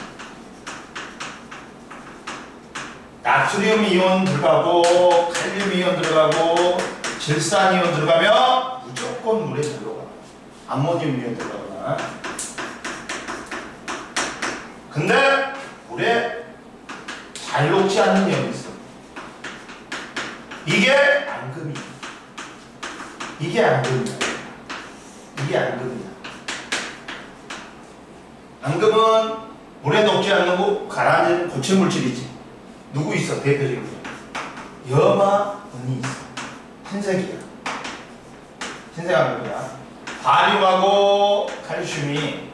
나트륨 이온 들어가고 칼륨 이온 들어가고 질산 이온 들어가면 무조건 물에 잘 녹아. 암모늄 이온 들어가거나. 근데 물에 잘 녹지 않는 염이 있어. 이게 앙금이야. 이게 앙금이야. 이게 앙금이야. 앙금은 물에 녹지 않고 가라앉는 고체 물질이지. 누구 있어? 대표적인 거. 염화은이 있어. 흰색이야. 흰색 앙금이야. 바륨하고 칼슘이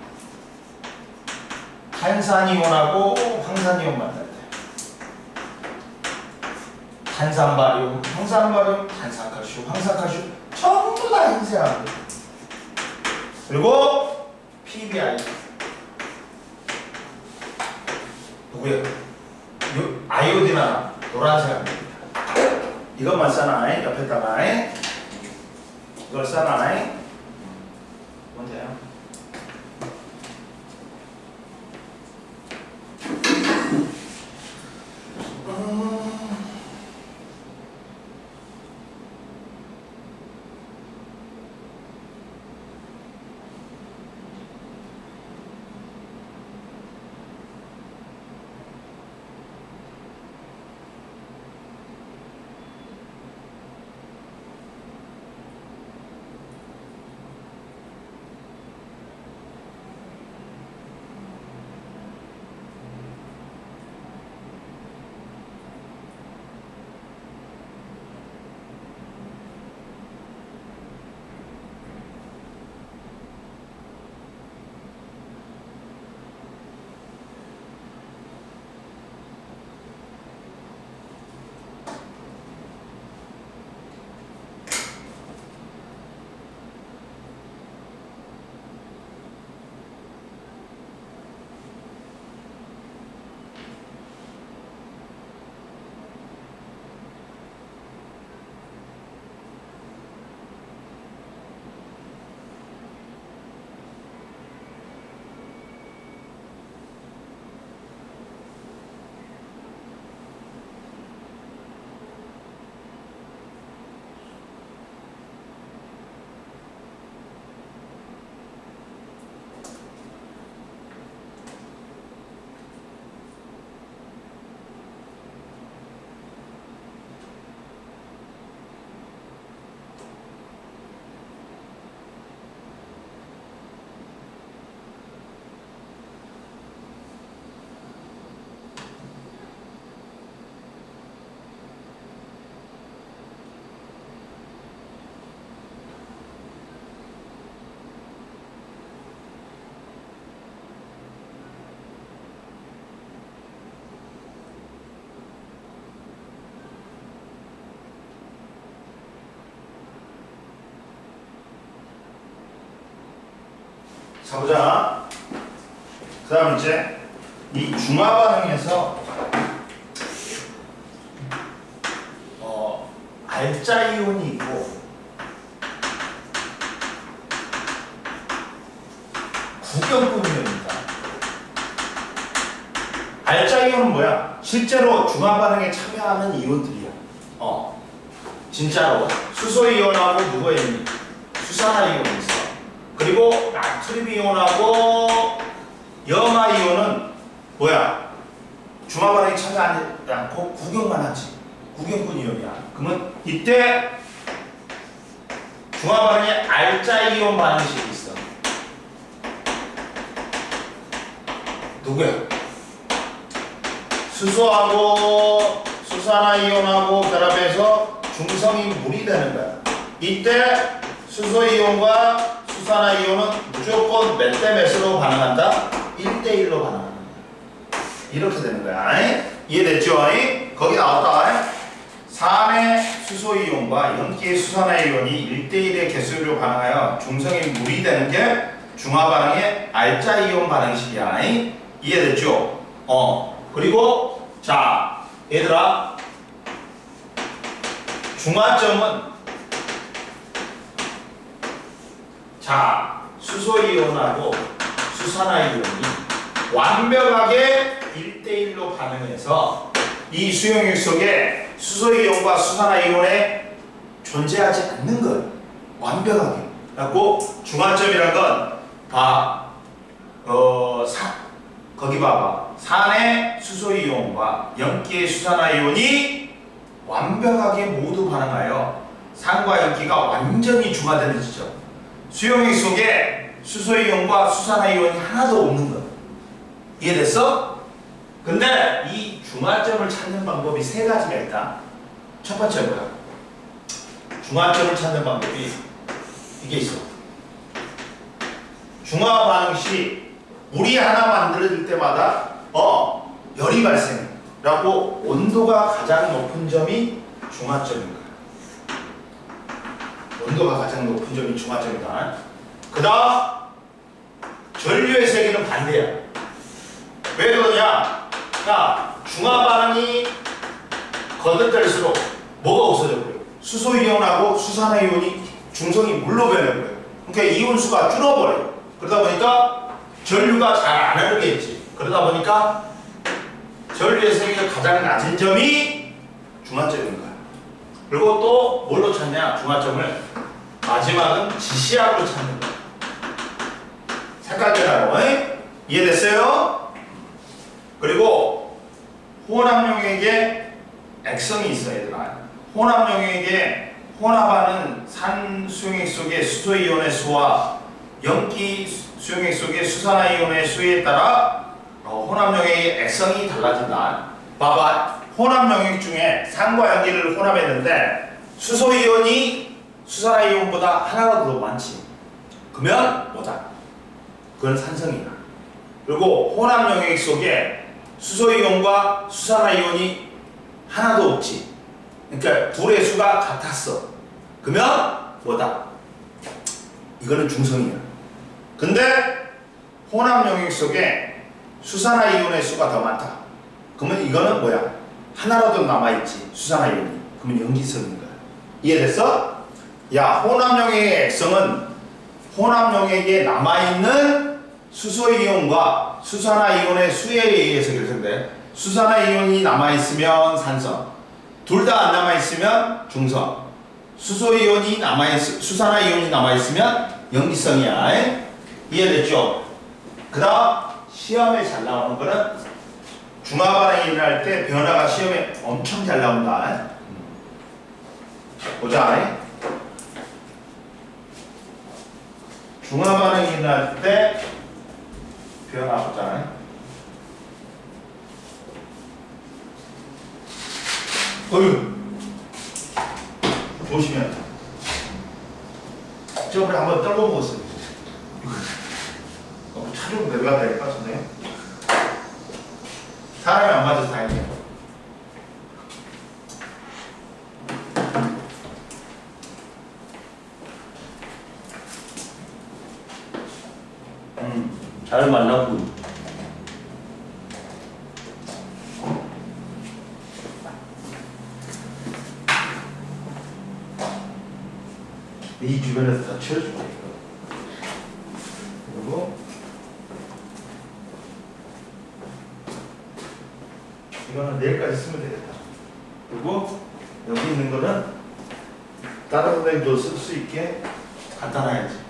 탄산이온하고 황산이온 만날 때 탄산바륨, 황산바륨, 탄산칼슘, 황산칼슘 전부 다 흰색 앙금. 그리고 PBI 누구야? 아이오딘아 노란색 앙금이야. 이것만 써놔. 옆에다가 이걸 써놔. 뭔데요? 자 보자. 그 다음 이제 이 중화 반응에서 알짜 이온이 있고 구경꾼 이온입니다. 알짜 이온은 뭐야? 실제로 중화 반응에 참여하는 이온들이야. 진짜로 수소 이온하고 누가 있니? 수산화 이온이 있어. 그리고 나트륨 이온하고 염화 이온은 뭐야? 중화 반응에 참여하지 않고 구경만 하지. 구경꾼 이온이야. 그러면 이때 중화 반응에 알짜 이온 반응식이 있어. 누구야? 수소하고 수산화 이온하고 결합해서 중성이 물이 되는 거야. 이때 수소 이온과 수산화 이온은 무조건 몇 대 몇으로 반응한다? 1대1로 반응한다. 이렇게 되는 거야. 이해됐죠? 거기 나왔다. 산의 수소 이온과 염기의 수산화 이온이 1대1의 개수로 반응하여 중성이 물이 되는 게 중화 반응의 알짜 이온 반응식이야. 이해됐죠? 그리고 자 얘들아, 중화점은 자 수소 이온하고 수산화 이온이 완벽하게 1대1로 반응해서 이 수용액 속에 수소 이온과 수산화 이온에 존재하지 않는 것. 완벽하게. 그래갖고 중화점이란 건 거기 봐봐. 산의 수소 이온과 염기의 수산화 이온이 완벽하게 모두 반응하여 산과 염기가 완전히 중화되는 지점. 수용액 속에 수소 이온과 수산화 이온이 하나도 없는 것. 이해됐어? 근데 이 중화점을 찾는 방법이 세 가지가 있다. 첫 번째 뭐야? 중화점을 찾는 방법이 이게 있어. 중화 반응 시 물이 하나 만들어질 때마다 열이 발생해. 그래갖고 온도가 가장 높은 점이 중화점인 거야. 온도가 가장 높은 점이 중화점이다. 그 다음 전류의 세계는 반대야. 왜 그러냐? 야, 중화 반응이 거듭될수록 뭐가 없어져 버려? 수소 이온하고 수산화 이온이 중성이 물로 변해버려. 그러니까 이온수가 줄어버려. 그러다 보니까 전류가 잘 안 흐르겠지. 그러다 보니까 전류의 세계가 가장 낮은 점이 중화점인 거야. 그리고 또 뭘로 찾냐? 중화점을 마지막은 지시압으로 찾는 거야. 색깔 변화로. 이해됐어요? 그리고 혼합용액에 액성이 있어 얘들아. 혼합용액에 혼합하는 산 수용액 속의 수소 이온의 수와 염기 수용액 속의 수산화 이온의 수에 따라 혼합용액의 액성이 달라진다. 봐봐. 혼합용액 중에 산과 염기를 혼합했는데 수소 이온이 수산화 이온보다 하나가 더 많지. 그러면 뭐다? 그건 산성이다. 그리고 혼합용액 속에 수소 이온과 수산화 이온이 하나도 없지. 그러니까 둘의 수가 같았어. 그러면 뭐다? 이거는 중성이야. 근데 혼합용액 속에 수산화 이온의 수가 더 많다. 그러면 이거는 뭐야? 하나라도 남아있지. 수산화 이온이. 그러면 염기성인 거야. 이해됐어? 야, 혼합용액의 액성은 혼합용액에 남아있는 수소 이온과 수산화 이온의 수에 의해서 결정돼. 수산화 이온이 남아있으면 산성, 둘 다 안 남아있으면 중성, 수소 이온이 수산화 이온이 남아있으면 염기성이야. 이해됐죠? 그 다음 시험에 잘 나오는 거는 중화 반응이 일어날 때 변화가 시험에 엄청 잘 나온다. 보자. 중화 반응이 일어날 때 변화 보자. 어휴, 보시면 저번에 한번 떨궈 먹었어요. 차좀 내려가야 될 것 같은데요? 사람이 안 맞아서 다행이에요. 잘 만났군. 이 주변에서 다 채워줄 거예요. 그리고 이거는 내일까지 쓰면 되겠다. 그리고 여기 있는 거는 다른 선생님도 쓸 수 있게 갖다 놔야지.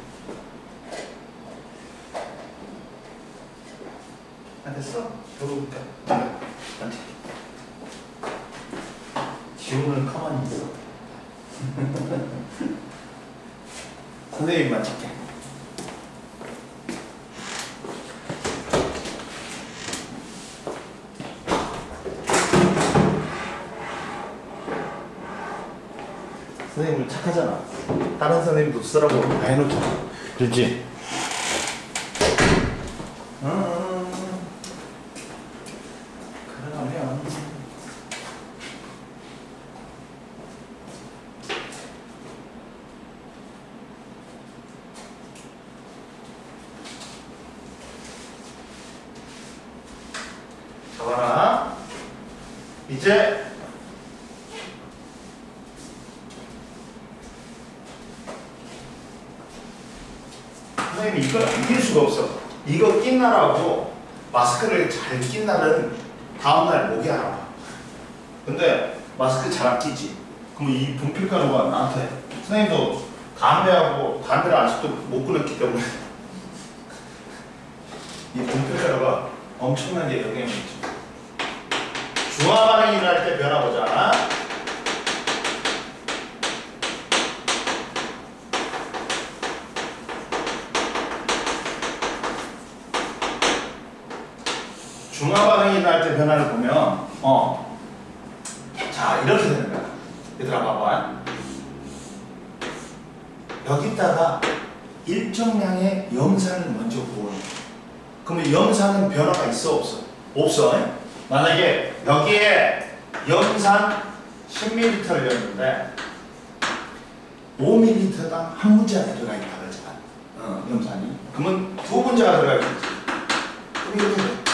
안 됐어? 들어볼까? 안 돼. 지우는 가만히 있어. 선생님만 찍게. 선생님은 착하잖아. 다른 선생님도 쓰라고 다 해놓잖아. 그렇지? 그러면 잡아라. 이제 선생님이 이걸 안 낄 수가 없어. 이거 낀 날하고 마스크를 잘 낀 날은 다음날 목이 안 와. 근데 마스크 잘 안 끼지. 그럼 이 분필가루가 나한테 선생님도 담배를 아직도 못 끊었기 때문에 이 분필가루가 엄청나게 영향을 미쳐. 중화 반응이 일어날 때 변화 보자. 중화 반응이 일어날 때 변화를 보면 자 이렇게 되는 거야. 얘들아 봐봐. 여기다가 일정량의 염산을 먼저 부어놓은 거야. 그러면 염산은 변화가 있어 없어? 없어. 만약에 여기에 염산 10ml를 넣었는데 5ml당 한 문제가 들어가 있다 그러잖아. 염산이. 그러면 두 문제가 들어가 있겠지. 그럼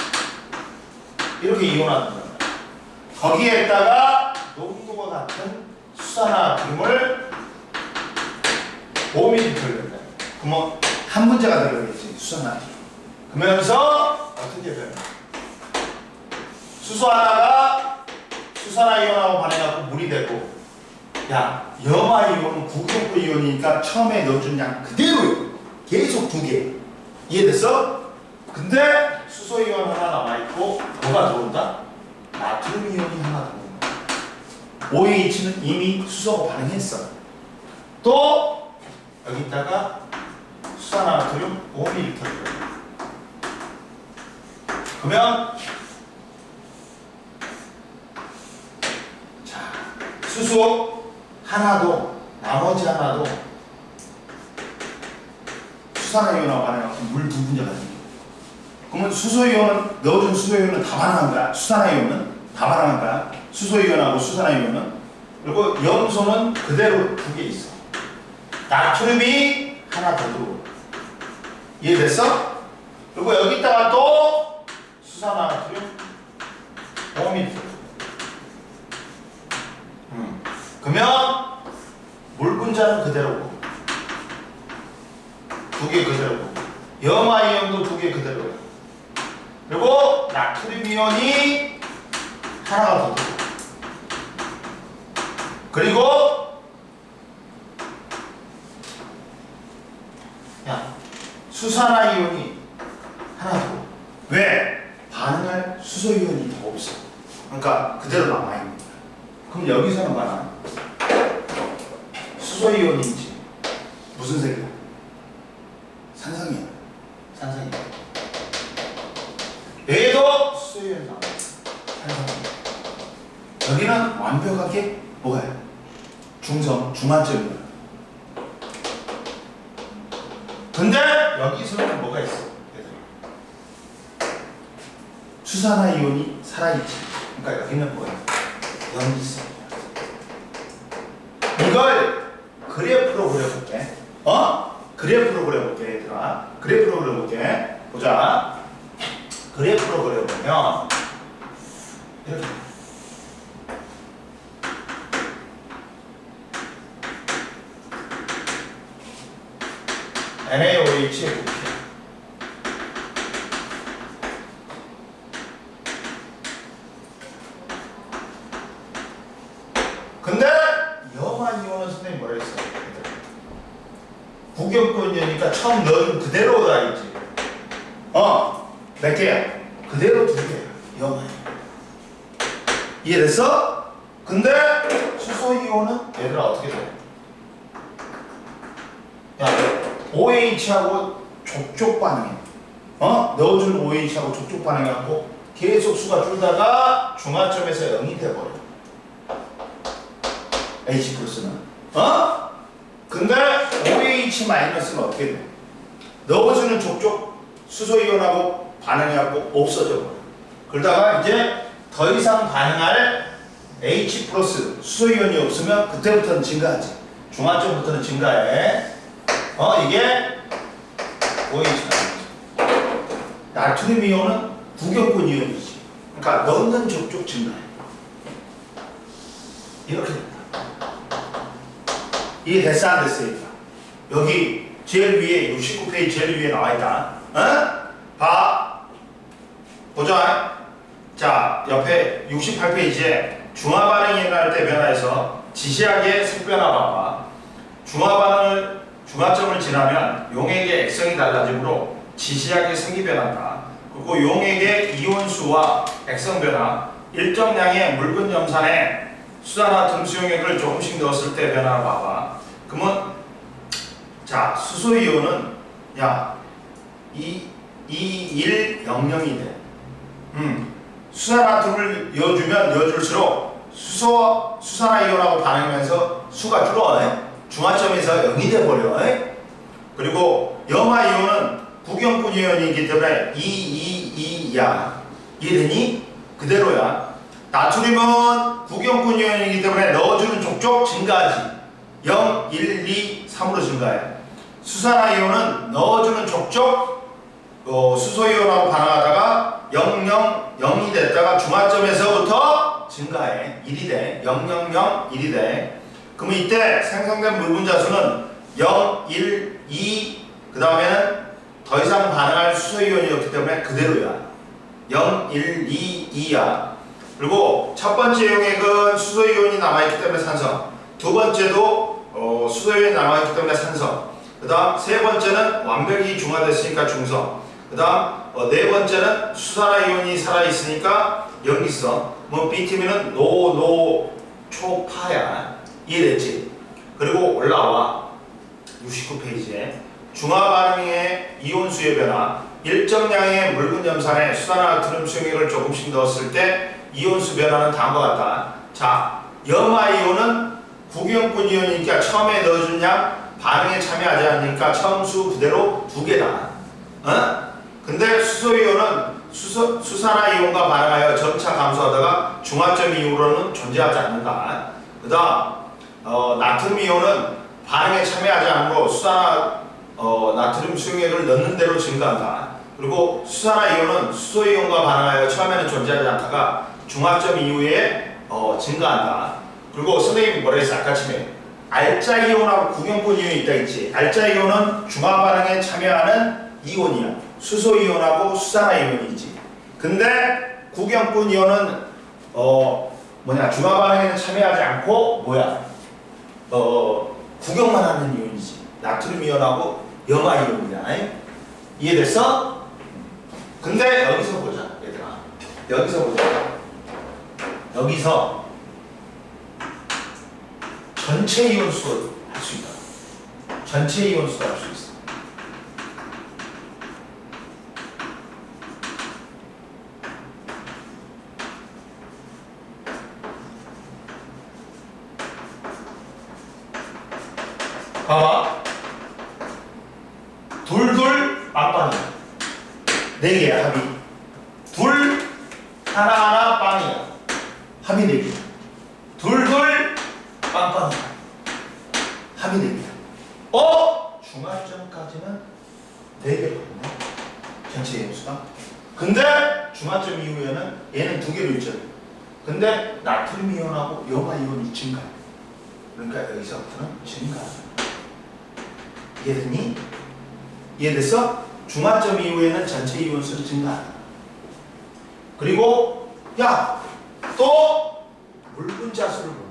이렇게 이온화된다. 거기에다가 농도가 같은 수산화금을 5ml를 넣는다. 그러면 한 문제가 들어가겠지. 수산화금. 그러면서 어떻게 돼요? 수소 하나가 수산화이온하고 반해갖고 물이 되고, 야 염화이온은 구격부 이온이니까 처음에 넣어준 양 그대로요. 계속 두 개. 이해됐어? 근데 수소이온 하나 남아있고 뭐가 들어온다? 나트륨 이온이 하나 들어온다. OH는 이미 수소하고 반응했어. 또 여기다가 수산화나트륨 5ml 들어요. 그러면 자 수소 하나도 나머지 하나도 수산화이온하고 반응해서 물 두 분자가 생겨. 그러면 수소이온은 넣어준 수소이온은 다 반응한 거야. 수산화이온은 다 반응한 거야. 수소이온하고 수산화이온은. 그리고 염소는 그대로 두 개 있어. 나트륨이 하나 더 들어오고. 이해됐어? 그리고 여기다가 또 수산화나트륨 5ml. 그러면 물 분자는 그대로고 두 개 그대로고 염화이온도 두 개 그대로고 그리고 나트륨 이온이 하나가 더 들어오고 그리고 야 수산화이온이 하나 더. 왜? 반응할 수소이온이 더 없어. 그러니까 그대로 남아있는 거야. 그럼 여기서는 봐라. 수소이온인지 무슨 색이야? 산성이야. 산성이야. 여기도 수소이온이 나와. 산성이야. 여기는 완벽하게 뭐야? 중성, 중화점이야. 근데 여기서는 뭐가 있어? 수산화이온이 살아있지. 그러니까 여기는 뭐야? 염기성. 이걸 그래프로 그려볼게. 그래프로 그려볼게 얘들아. 그래프로 그려볼게. 보자. 그래프로 그려보면 이렇게 NaOH의 부피. 근데 염화 이온은 선생님 뭐라 했어? 구경권이니까 처음 넣은 그대로 들어있지. 몇 개야? 그대로 2개야. 염화. 이해됐어? 근데 수소 이온은 얘들아 어떻게 돼? 야, OH하고 족족 반응해. 넣어준 OH하고 족족 반응해갖고 계속 수가 줄다가 중화점에서 0이 돼버려. H 플러스는. 근데 OH 마이너스는 어떻게 돼? 넣어주는 족족 수소이온하고 반응해갖고 없어져 버려. 그러다가 이제 더 이상 반응할 H 플러스 수소이온이 없으면 그때부터는 증가하지. 중화점부터는 증가해. 이게 OH가 나트륨 이온은 구경권 이온이지. 그러니까 넣는 족족 증가해. 이렇게 된다. 이해됐어 안 됐어? 여기 제일 위에 69페이지 제일 위에 나와있다. 봐. 보자. 자, 옆에 68페이지에 중화반응이 일어날 때 변화해서 지시하게 색변화 봐봐. 중화점을 지나면 용액의 액성이 달라지므로 지시하게 색이 변한다. 그리고 용액의 이온수와 액성 변화, 일정량의 묽은 염산에 수산화틯 수용액을 조금씩 넣었을 때 변화를 봐봐. 그러면 자, 수소이온은 야 2,1,0,0이 돼. 수산화틯을 넣어주면 넣어줄수록 수산화이온하고 반응하면서 수가 줄어. 중화점에서 0이 돼버려. 그리고 염화이온은 구경권 이온이기 때문에 2,2,2야. 이해되니? 그대로야. 나트륨은 구경권 이온이기 때문에 넣어주는 족족 증가하지. 0, 1, 2, 3으로 증가해. 수산화이온은 넣어주는 족족 수소이온하고 반응하다가 0, 0, 0이 됐다가 중화점에서부터 증가해. 1이 돼. 0, 0, 0, 1이 돼. 그러면 이때 생성된 물 분자수는 0, 1, 2, 그 다음에는 더 이상 반응할 수소이온이었기 때문에 그대로야. 0, 1, 2, 2야. 그리고 첫 번째 용액은 수소이온이 남아있기 때문에 산성. 두 번째도 수소이온이 남아있기 때문에 산성. 그 다음 세 번째는 완벽히 중화됐으니까 중성. 그 다음 네 번째는 수산화이온이 살아있으니까 염기성. 뭐 B팀에는 초파야. 이해됐지? 그리고 올라와 69페이지에 중화반응의 이온수의 변화, 일정량의 묽은 염산에 수산화나트륨 수용액을 조금씩 넣었을 때 이온수 변화는 다음과 같다. 자, 염화이온은 구경권 이온이니까 처음에 넣어준 양 반응에 참여하지 않으니까 처음 수 그대로 2개다. 근데 수소이온은 수산화이온과 반응하여 점차 감소하다가 중화점 이후로는 존재하지 않는다. 그 다음 나트륨 이온은 반응에 참여하지 않으므로 나트륨 수용액을 넣는 대로 증가한다. 그리고 수산화이온은 수소이온과 반응하여 처음에는 존재하지 않다가 중화점 이후에 증가한다. 그리고 선생님이 뭐라 했어? 아까 전에 알짜 이온하고 구경권 이온이 있다 했지. 알짜 이온은 중화 반응에 참여하는 이온이야. 수소 이온하고 수산화 이온이지. 근데 구경권 이온은 중화 반응에는 참여하지 않고 구경만 하는 이온이지. 나트륨 이온하고 염화 이온이야. 이해됐어? 근데 여기서 보자, 얘들아. 여기서 보자. 여기서 전체 이온수를 할 수 있다. 전체 이온수를 할 수 있어. 봐봐. 둘둘 빵빵이야. 4개야 합이. 둘 하나하나 빵이야. 합이 4개. 둘둘 빵빵이야. 합이 4개야. 중화점까지는 4개 받네. 전체 있죠. 근데 나트륨 이온하고 염화 이온이 증가해. 그러니까 여기서부터는 증가. 이해됐니? 이해됐어? 중화점 이후에는 전체 이온수는 증가한다. 그리고 야! 또 물분자수를 보면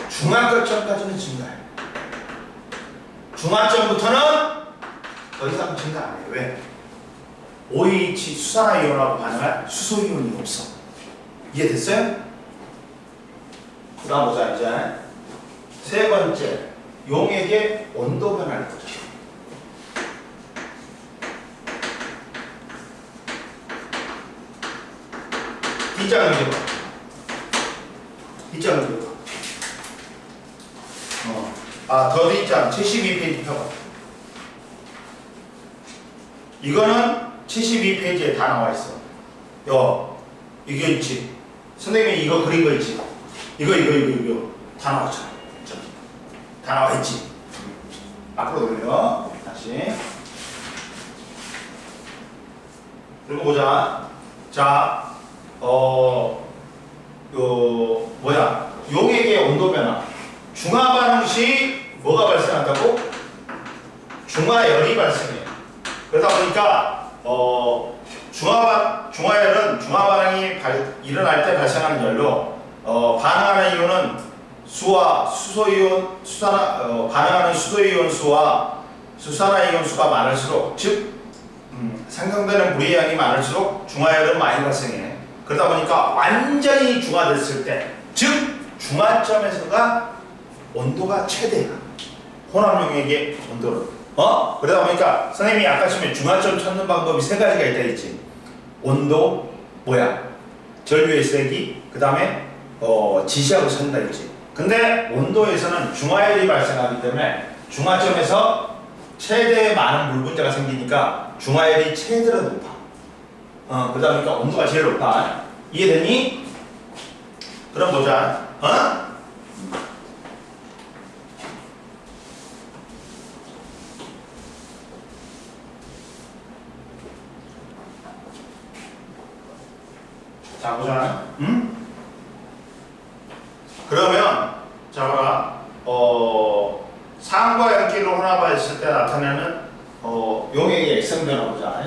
중화점까지는 증가해. 중화점부터는 더 이상 증가 안 해요. 왜? OH 수산화이온하고 반응할 수소이온이 없어. 이해됐어요? 그 다음 보자. 이제 세 번째, 용액의 온도 변화를 보자. D장을 그려봐. D장을 그려봐. 더 D장 72페이지 펴봐. 이거는 72페이지에 다 나와 있어. 이거 있지. 선생님이 이거 그린 거 있지. 이거 다 나왔잖아. 다 나와 있지. 앞으로 돌려. 다시. 그리고 보자. 자, 용액의 온도 변화. 중화 반응 시 뭐가 발생한다고? 중화열이 발생해. 그러다 보니까 중화열은 중화 반응이 일어날 때 발생하는 열로 반응하는 이온은 수와 수소이온 반응하는 수소이온 수와 수산화이온 수가 많을수록 즉 생성되는 물의 양이 많을수록 중화열은 많이 발생해. 그러다 보니까 완전히 중화됐을 때 즉 중화점에서가 온도가 최대야. 혼합용액의 온도는. 그러다 보니까 선생님이 아까 처음에 중화점 찾는 방법이 세 가지가 있다 했지. 온도, 전류의 세기, 그 다음에 지시하고 찾는다 했지. 근데 온도에서는 중화열이 발생하기 때문에 중화점에서 최대의 많은 물 분자가 생기니까 중화열이 최대로 높아. 그러다 보니까 온도가 제일 높아. 이해됐니? 그럼 보자. 자, 보자. 그러면, 자, 봐라. 산과 연기를 혼합했을 때 나타내는, 용액의 액성 변화 보자.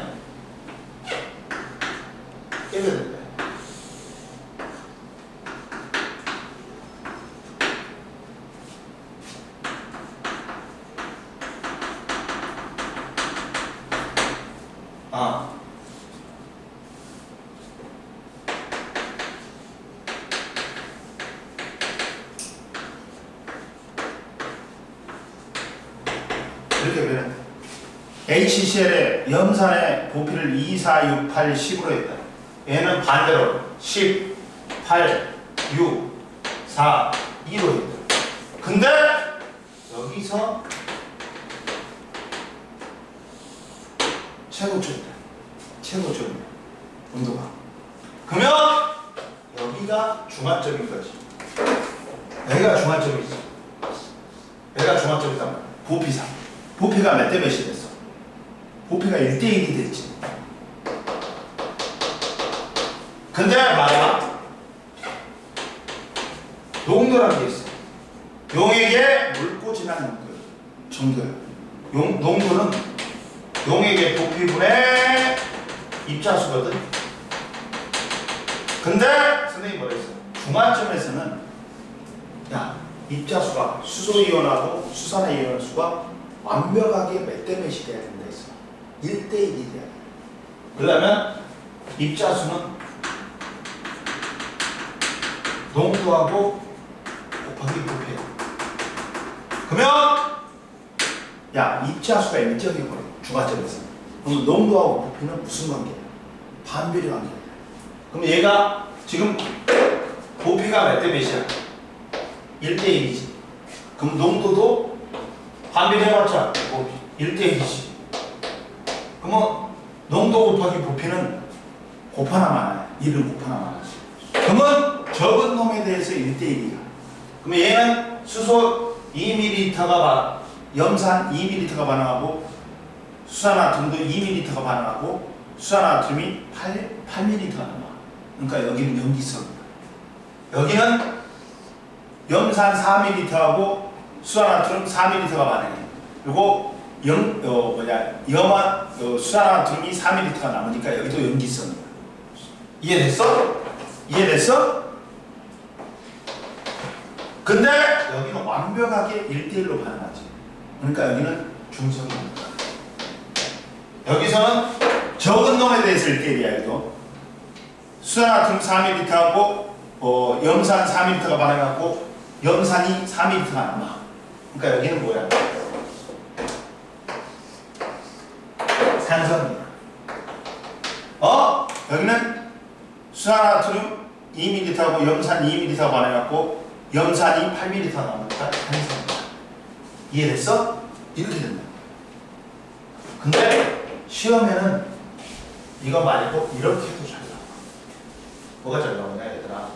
이렇게 된대. 이렇게 변했다. HCl의 염산의 부피를 2, 4, 6, 8, 10으로 했다. 얘는 반대로 10, 8, 6, 4, 2로 했다. 근데 여기서 최고점이다. 최고점이다. 온도가. 그러면 여기가 중화점인 거지. 여기가 중화점이지. 여기가 중화점이단 말이야. 부피상. 부피가 몇 대 몇이 됐어? 부피가 1대1이 됐지. 근데 말이야. 농도라는 게 있어. 용액의 물고진한 정도야. 농도는 용액의 부피분의 입자수거든. 근데 선생님이 뭐라 했어? 중화점에서는 야, 입자수가 수소이온하고 수산화이온 수가 완벽하게 몇 대 몇이 돼야 된다 했어. 1대1이 돼야 돼. 그러면 입자수는 농도하고 곱하기 부피야. 그러면 야, 입자수가 일정해버려. 중화점에서. 그럼 농도하고 부피는 무슨 관계야? 반비례 관계야. 그럼 얘가 지금 부피가 몇 대 몇이야? 1대1이지. 그럼 농도도 반비례 해봤자 1대1이지. 그러면 농도 곱하기 부피는 곱하나 마나야? 1을 곱하나 마나지. 그러면 적은 놈에 대해서 1대1이야. 그러면 얘는 수소 2ml가 염산 2ml가 반응하고 수산화듐도 2ml가 반응하고 수산화듐이 8ml가 남아. 그러니까 여기는 염기성이야. 여기는 염산 4ml하고 수산화듐 4ml가 반응해. 그리고 수산화듐이 4ml가 남으니까 여기도 염기성이야. 이해됐어? 이해됐어? 근데 여기는 완벽하게 1대1로 반응하지. 그러니까 여기는 중성입니다. 여기서는 적은 놈에 대해서 1대1이야. 이거 수산화듐 4ml하고 염산 4ml가 반응하고 염산이 4ml가 남아. 그러니까 여기는 뭐야? 산성이야. 여기는 수산화듐 2ml하고 염산 2ml가 반응하고 염산이 8ml가 남으니까 산성이야. 이해됐어? 이렇게 된다. 근데 시험에는 이거 말고 이렇게 해도 잘 나와. 뭐가 잘 나오냐 얘들아?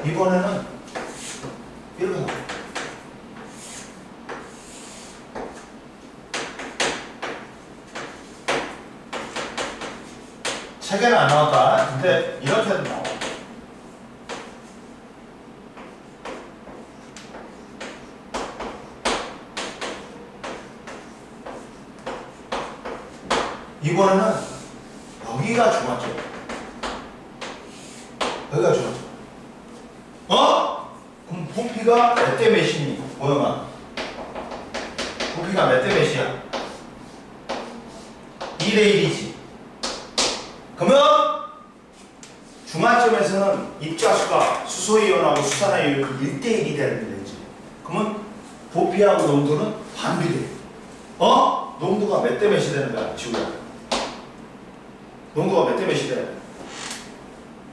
이번에는 이렇게 나와. 책에는 안 나왔다. 근데 이렇게 해도 나와. 이번에는 여기가 중요하죠. 여기가 중요하죠. 그럼 부피가 몇 대 몇이니? 보영아. 부피가 몇 대 몇이야? 2대 1이지. 그러면 중화점에서는 입자수가 수소이온하고 수산화이온이 1대 1이 되는 거지. 그러면 부피하고 농도는 반비례. 농도가 몇 대 몇이 되는 거야, 지우야? 농도가 몇 대 몇이 돼?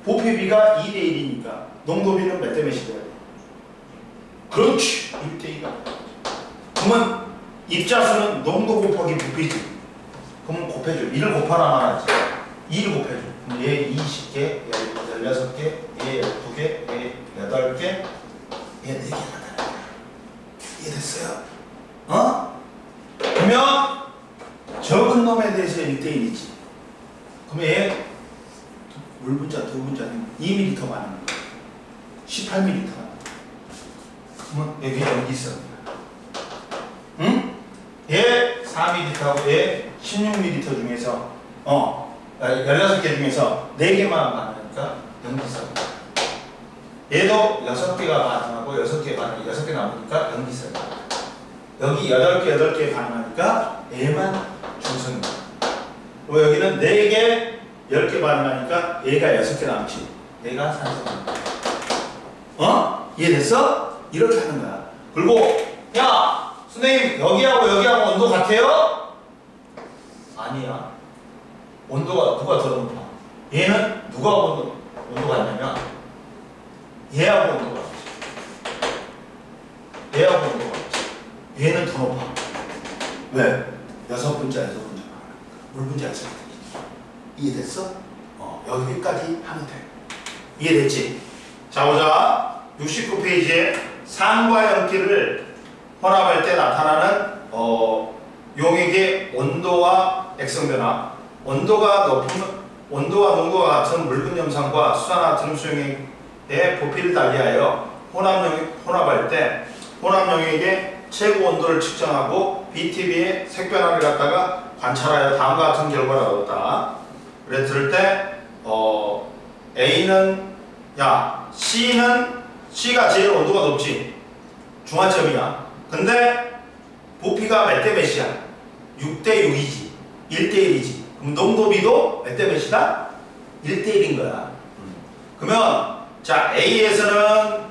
부피비가 2대 1이니까 농도비는 몇 대 몇이 돼? 그렇지! 1대 2가. 그러면 입자수는 농도 곱하기 부피지. 그러면 곱해줘. 1을 곱하나 마나지. 2를 곱해줘. 그럼 얘 20개, 얘 16개, 얘 12개, 얘 8개, 얘 4개 나타나. 이해됐어요? 그러면 적은 놈에 대해서 1대 1이지. 그러면 얘 물분자, 두분자는 2ml 많은 거야. 18ml. 그러면 여기 염기성이야. 응? 얘 4ml하고 얘 16ml 중에서 16개 중에서 4개만 많으니까 염기성이야. 얘도 6개가 반응하고 6개 반응, 6개 남으니까 염기성이야. 여기 8개 반응하니까 얘만 중성이야. 그리고 여기는 4개, 10개 반응하니까 얘가 6개 남지. 얘가 산성입니다. 이해됐어? 이렇게 하는 거야. 그리고 야, 선생님 여기하고 여기하고 온도 같아요? 아니야. 온도가 누가 더 높아? 얘는 누가 온도가 같냐면 얘하고 온도가 같지. 얘하고 온도가 같지. 얘는 더 높아. 왜? 6분자. 물분자에서 이해됐어? 여기까지 하면 돼. 이해됐지? 자, 보자. 69페이지에 산과 염기를 혼합할 때 나타나는 용액의 온도와 액성변화. 온도와 농도가 같은 묽은 염산과 수산화듐 수용액의 부피를 달리하여 혼합할 때 혼합용액의 최고 온도를 측정하고 BTB의 색변화를 갖다가 관찰하여 다음과 같은 결과를 얻었다. 그래 들을 때 A는 C가 제일 온도가 높지. 중화점이야. 근데 부피가 몇 대 몇이야? 6대 6이지. 1대 1이지. 그럼 농도비도 몇 대 몇이다? 1대 1인 거야. 그러면 자 A에서는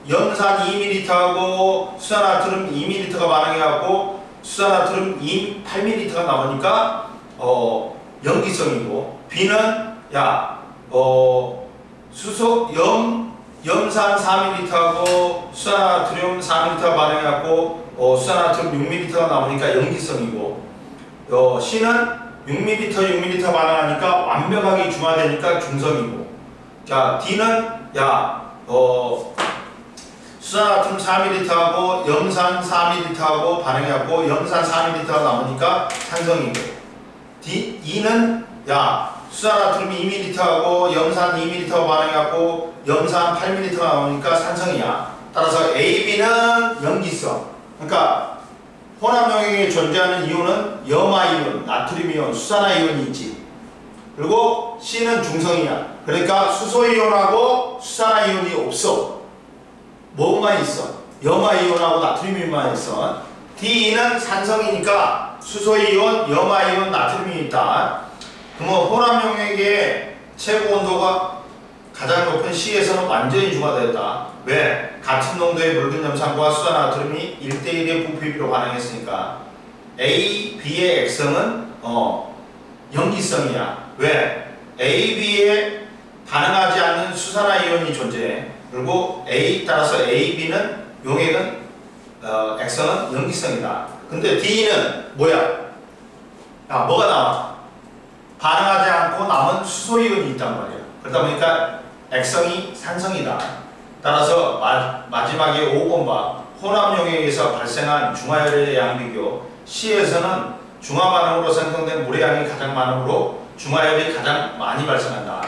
염산 2ml하고 수산화듐 2ml가 반응해갖고 수산화듐 8ml가 나오니까 염기성이고 B는 염산 4ml하고 수산화듐 4ml가 반응해갖고 수산화듐 6ml가 나오니까 염기성이고 C는 6mm 반응하니까 완벽하게 중화되니까 중성이고, 자 D는 수산화탄 4ml하고 염산 4ml하고 반응해갖고 염산 4ml가 남으니까 산성이고, E는 수산화탄 2ml하고 염산 2ml하고 반응해갖고 염산 8ml가 나오니까 산성이야. 따라서 A, B는 염기성. 그러니까 혼합 용액에 존재하는 이온은 염화이온, 나트륨이온, 수산화이온이 있지. 그리고 C는 중성이야. 그러니까 수소이온하고 수산화이온이 없어. 뭐만 있어? 염화이온하고 나트륨이온만 있어. D는 산성이니까 수소이온, 염화이온, 나트륨이 있다. 그러면 혼합 용액의 최고 온도가 가장 높은 C에서는 완전히 중화되었다. 왜? 같은 농도의 묽은 염산과 수산화나트륨이 1대1의 부피비로 반응했으니까. A, B의 액성은 염기성이야. 왜? A, B에 반응하지 않는 수산화이온이 존재해. 그리고 따라서 A, B는 용액은 액성은 염기성이다. 근데 D는 뭐야? 뭐가 나와? 반응하지 않고 남은 수소이온이 있단 말이야. 그러다 보니까 액성이 산성이다. 따라서 마지막에 5번 봐. 혼합 용액에서 발생한 중화열의 양 비교. C에서는 중화 반응으로 생성된 물의 양이 가장 많으므로 중화열이 가장 많이 발생한다.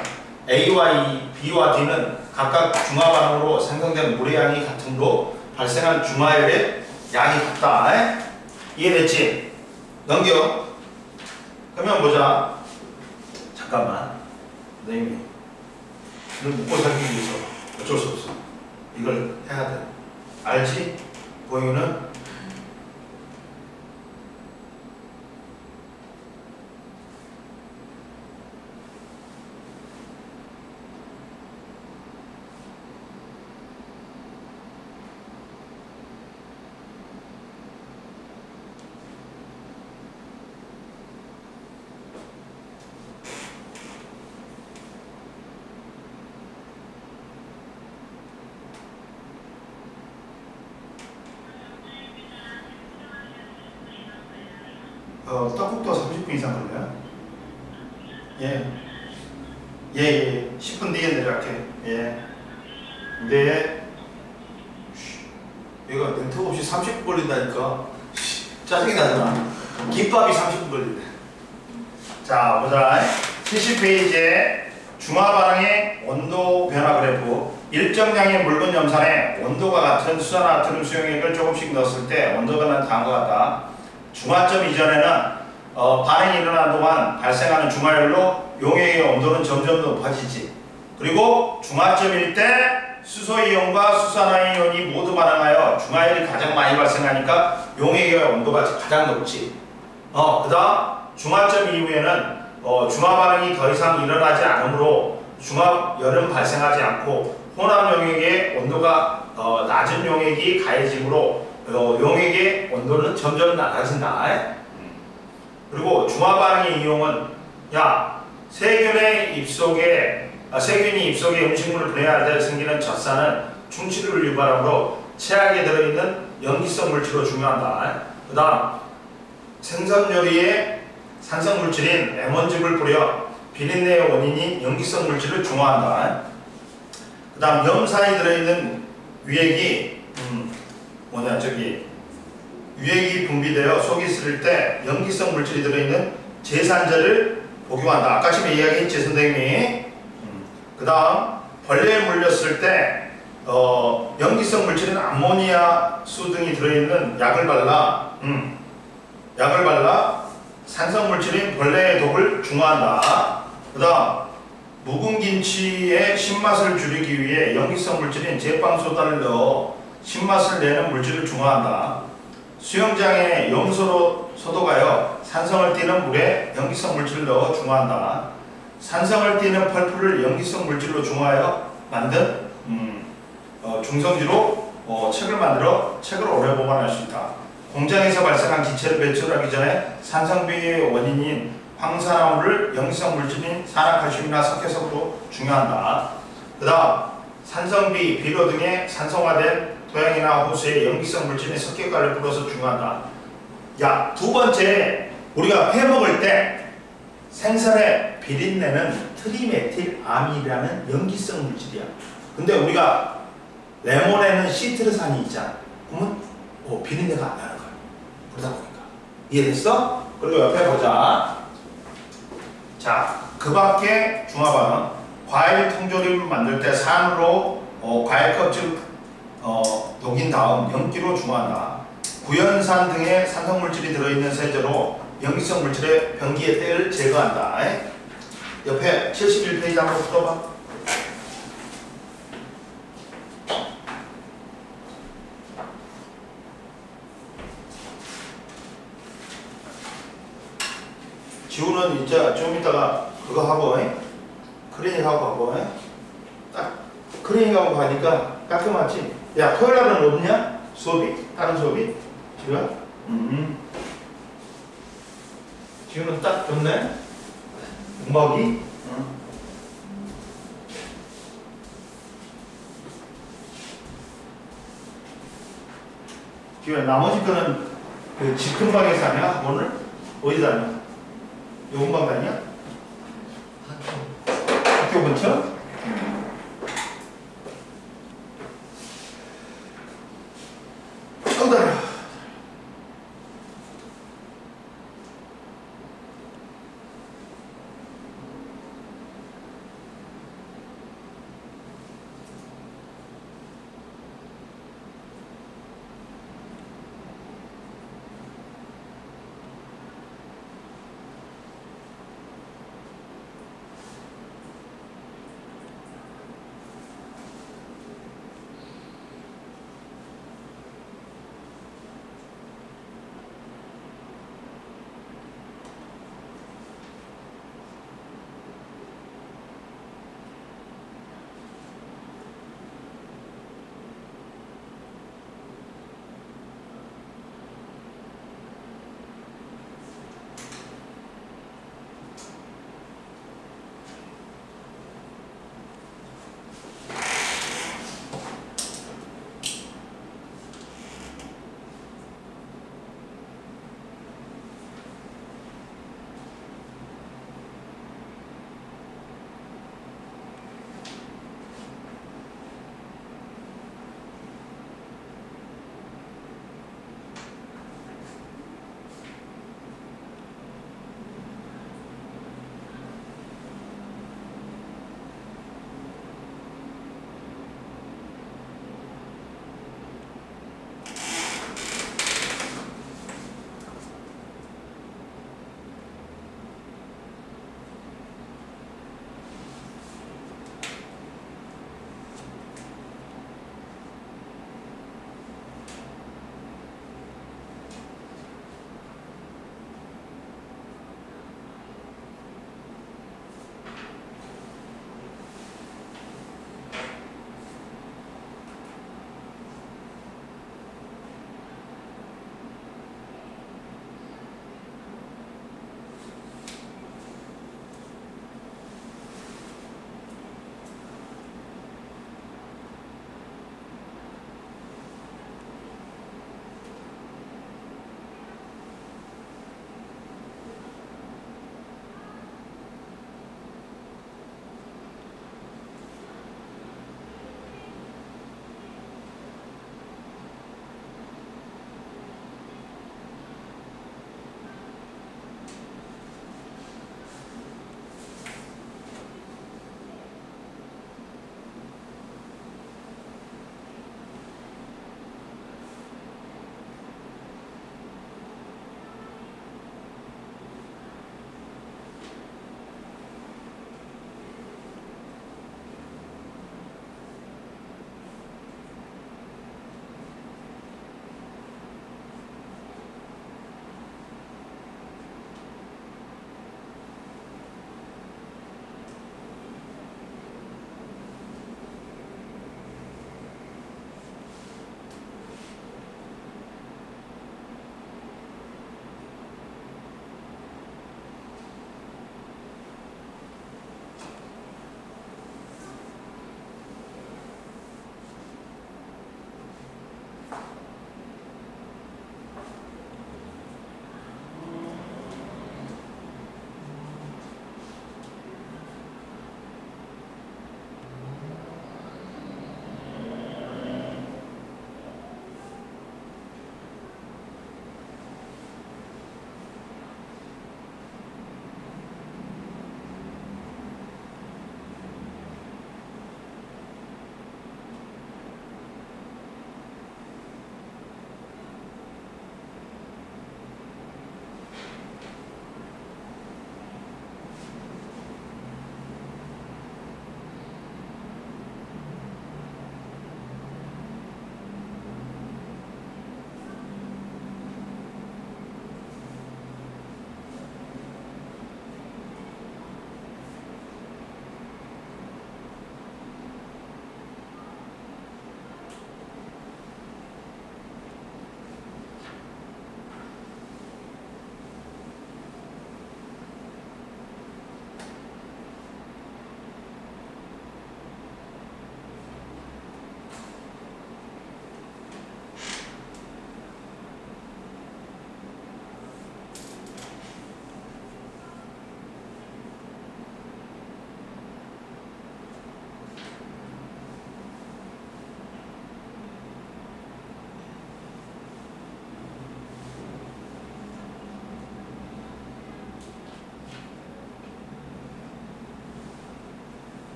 A와 B와 D는 각각 중화 반응으로 생성된 물의 양이 같으므로 발생한 중화열의 양이 같다. 이해됐지? 넘겨. 그러면 보자. 잠깐만. 선생님이 이걸 묻고 살기 위해서 어쩔 수 없어. 이걸 해야 돼. 알지? 보이는 떡국도 30분 이상 걸려요? 예. 10분 뒤에 내려갈게. 근데 얘가 렌트 없이 30분 걸린다니까 짜증이 나잖아. 김밥이 30분 걸린대. 자, 보자. 70페이지에 중화 반응의 온도 변화 그래프. 일정량의 묽은 염산에 온도가 같은 수산화나트륨 수용액을 조금씩 넣었을 때 온도 변화는 다음과 같다. 중화점 이전에는 반응이 일어나는 동안 발생하는 중화열로 용액의 온도는 점점 높아지지. 그리고 중화점일 때 수소이온과 수산화이온이 모두 반응하여 중화열이 가장 많이 발생하니까 용액의 온도가 가장 높지. 그 다음 중화점 이후에는 중화 반응이 더 이상 일어나지 않으므로 중화열은 발생하지 않고 혼합 용액의 온도가 낮은 용액이 가해지므로 용액의 온도는 점점 낮아진다. 그리고 중화 반응의 이용은 세균이 입속에 음식물을 분해할 때 생기는 젖산은 충치를 유발하므로 체약에 들어있는 염기성 물질로 중요한다. 그 다음 생선 요리에 산성 물질인 레몬즙을 뿌려 비린내의 원인인 염기성 물질을 중화한다. 그 다음 염산이 들어있는 유액이 유액이 분비되어 속이 쓰릴 때 염기성 물질이 들어있는 제산제를 복용한다. 아까 전에 이야기했지 선생님이. 그 다음 벌레에 물렸을 때 염기성 물질인 암모니아수 등이 들어있는 약을 발라 산성 물질인 벌레의 독을 중화한다. 그 다음 묵은 김치의 신맛을 줄이기 위해 염기성 물질인 제빵소다를 넣어 신맛을 내는 물질을 중화한다. 수영장에 염소로 소독하여 산성을 띠는 물에 염기성 물질을 넣어 중화한다. 산성을 띠는 펄프를 염기성 물질로 중화하여 만든 중성지로 책을 만들어 책을 오래 보관할 수 있다. 공장에서 발생한 기체를 배출하기 전에 산성비의 원인인 황산화물을 염기성 물질인 산화칼슘이나 석회석으로 중화한다. 그 다음 산성비, 비료 등의 산성화된 토양이나 호수에 염기성 물질인 석회가를 불어서 중화한다. 두 번째 우리가 회 먹을 때 생선의 비린내는 트리메틸아민이라는 염기성 물질이야. 근데 우리가 레몬에는 시트르산이 있잖아. 그러면 비린내가 안 나는 거야. 그러다 보니까. 이해됐어? 그리고 옆에 보자. 자, 그 밖에 중화반응. 과일 통조림 만들 때 산으로 과일 껍질 녹인 다음 염기로 중화한다. 구연산 등의 산성물질이 들어있는 세제로 염기성 물질의 변기의 때를 제거한다. 옆에 71페이지 한번 풀어봐. 지우는 이제 좀 이따가 그거 하고 클리닉하고 하고 딱 클리닉하고 가니까 깔끔하지? 야, 토요일날은 없냐? 수업이? 다른 수업이? 지우야? 지우는 딱 좋네? 음악이? 지우야, 나머지 거는 그 집근방에서 하냐? 오늘? 어디서 하냐? 요금방 다니냐? 학교 근처? 어다.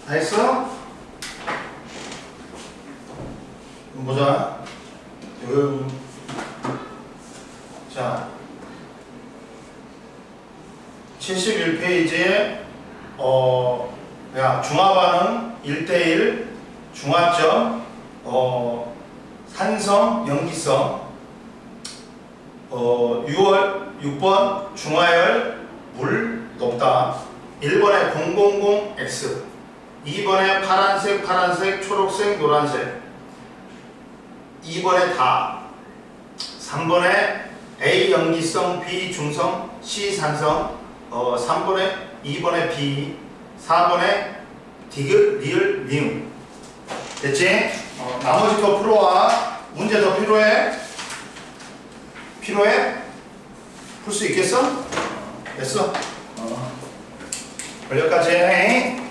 다 했어? 보자. 자, 71페이지에 중화반응 1대1 중화점 산성 염기성 6번 중화열 물 높다 1번에 000X 2번에 파란색 초록색 노란색 2번에 다 3번에 A 염기성 B 중성 C 산성 2번에 B 4번에 디귿 리을 미음 됐지? 나머지 거 풀어와. 문제 더 필요해? 필요해? 풀 수 있겠어? 됐어? 여기까지 해.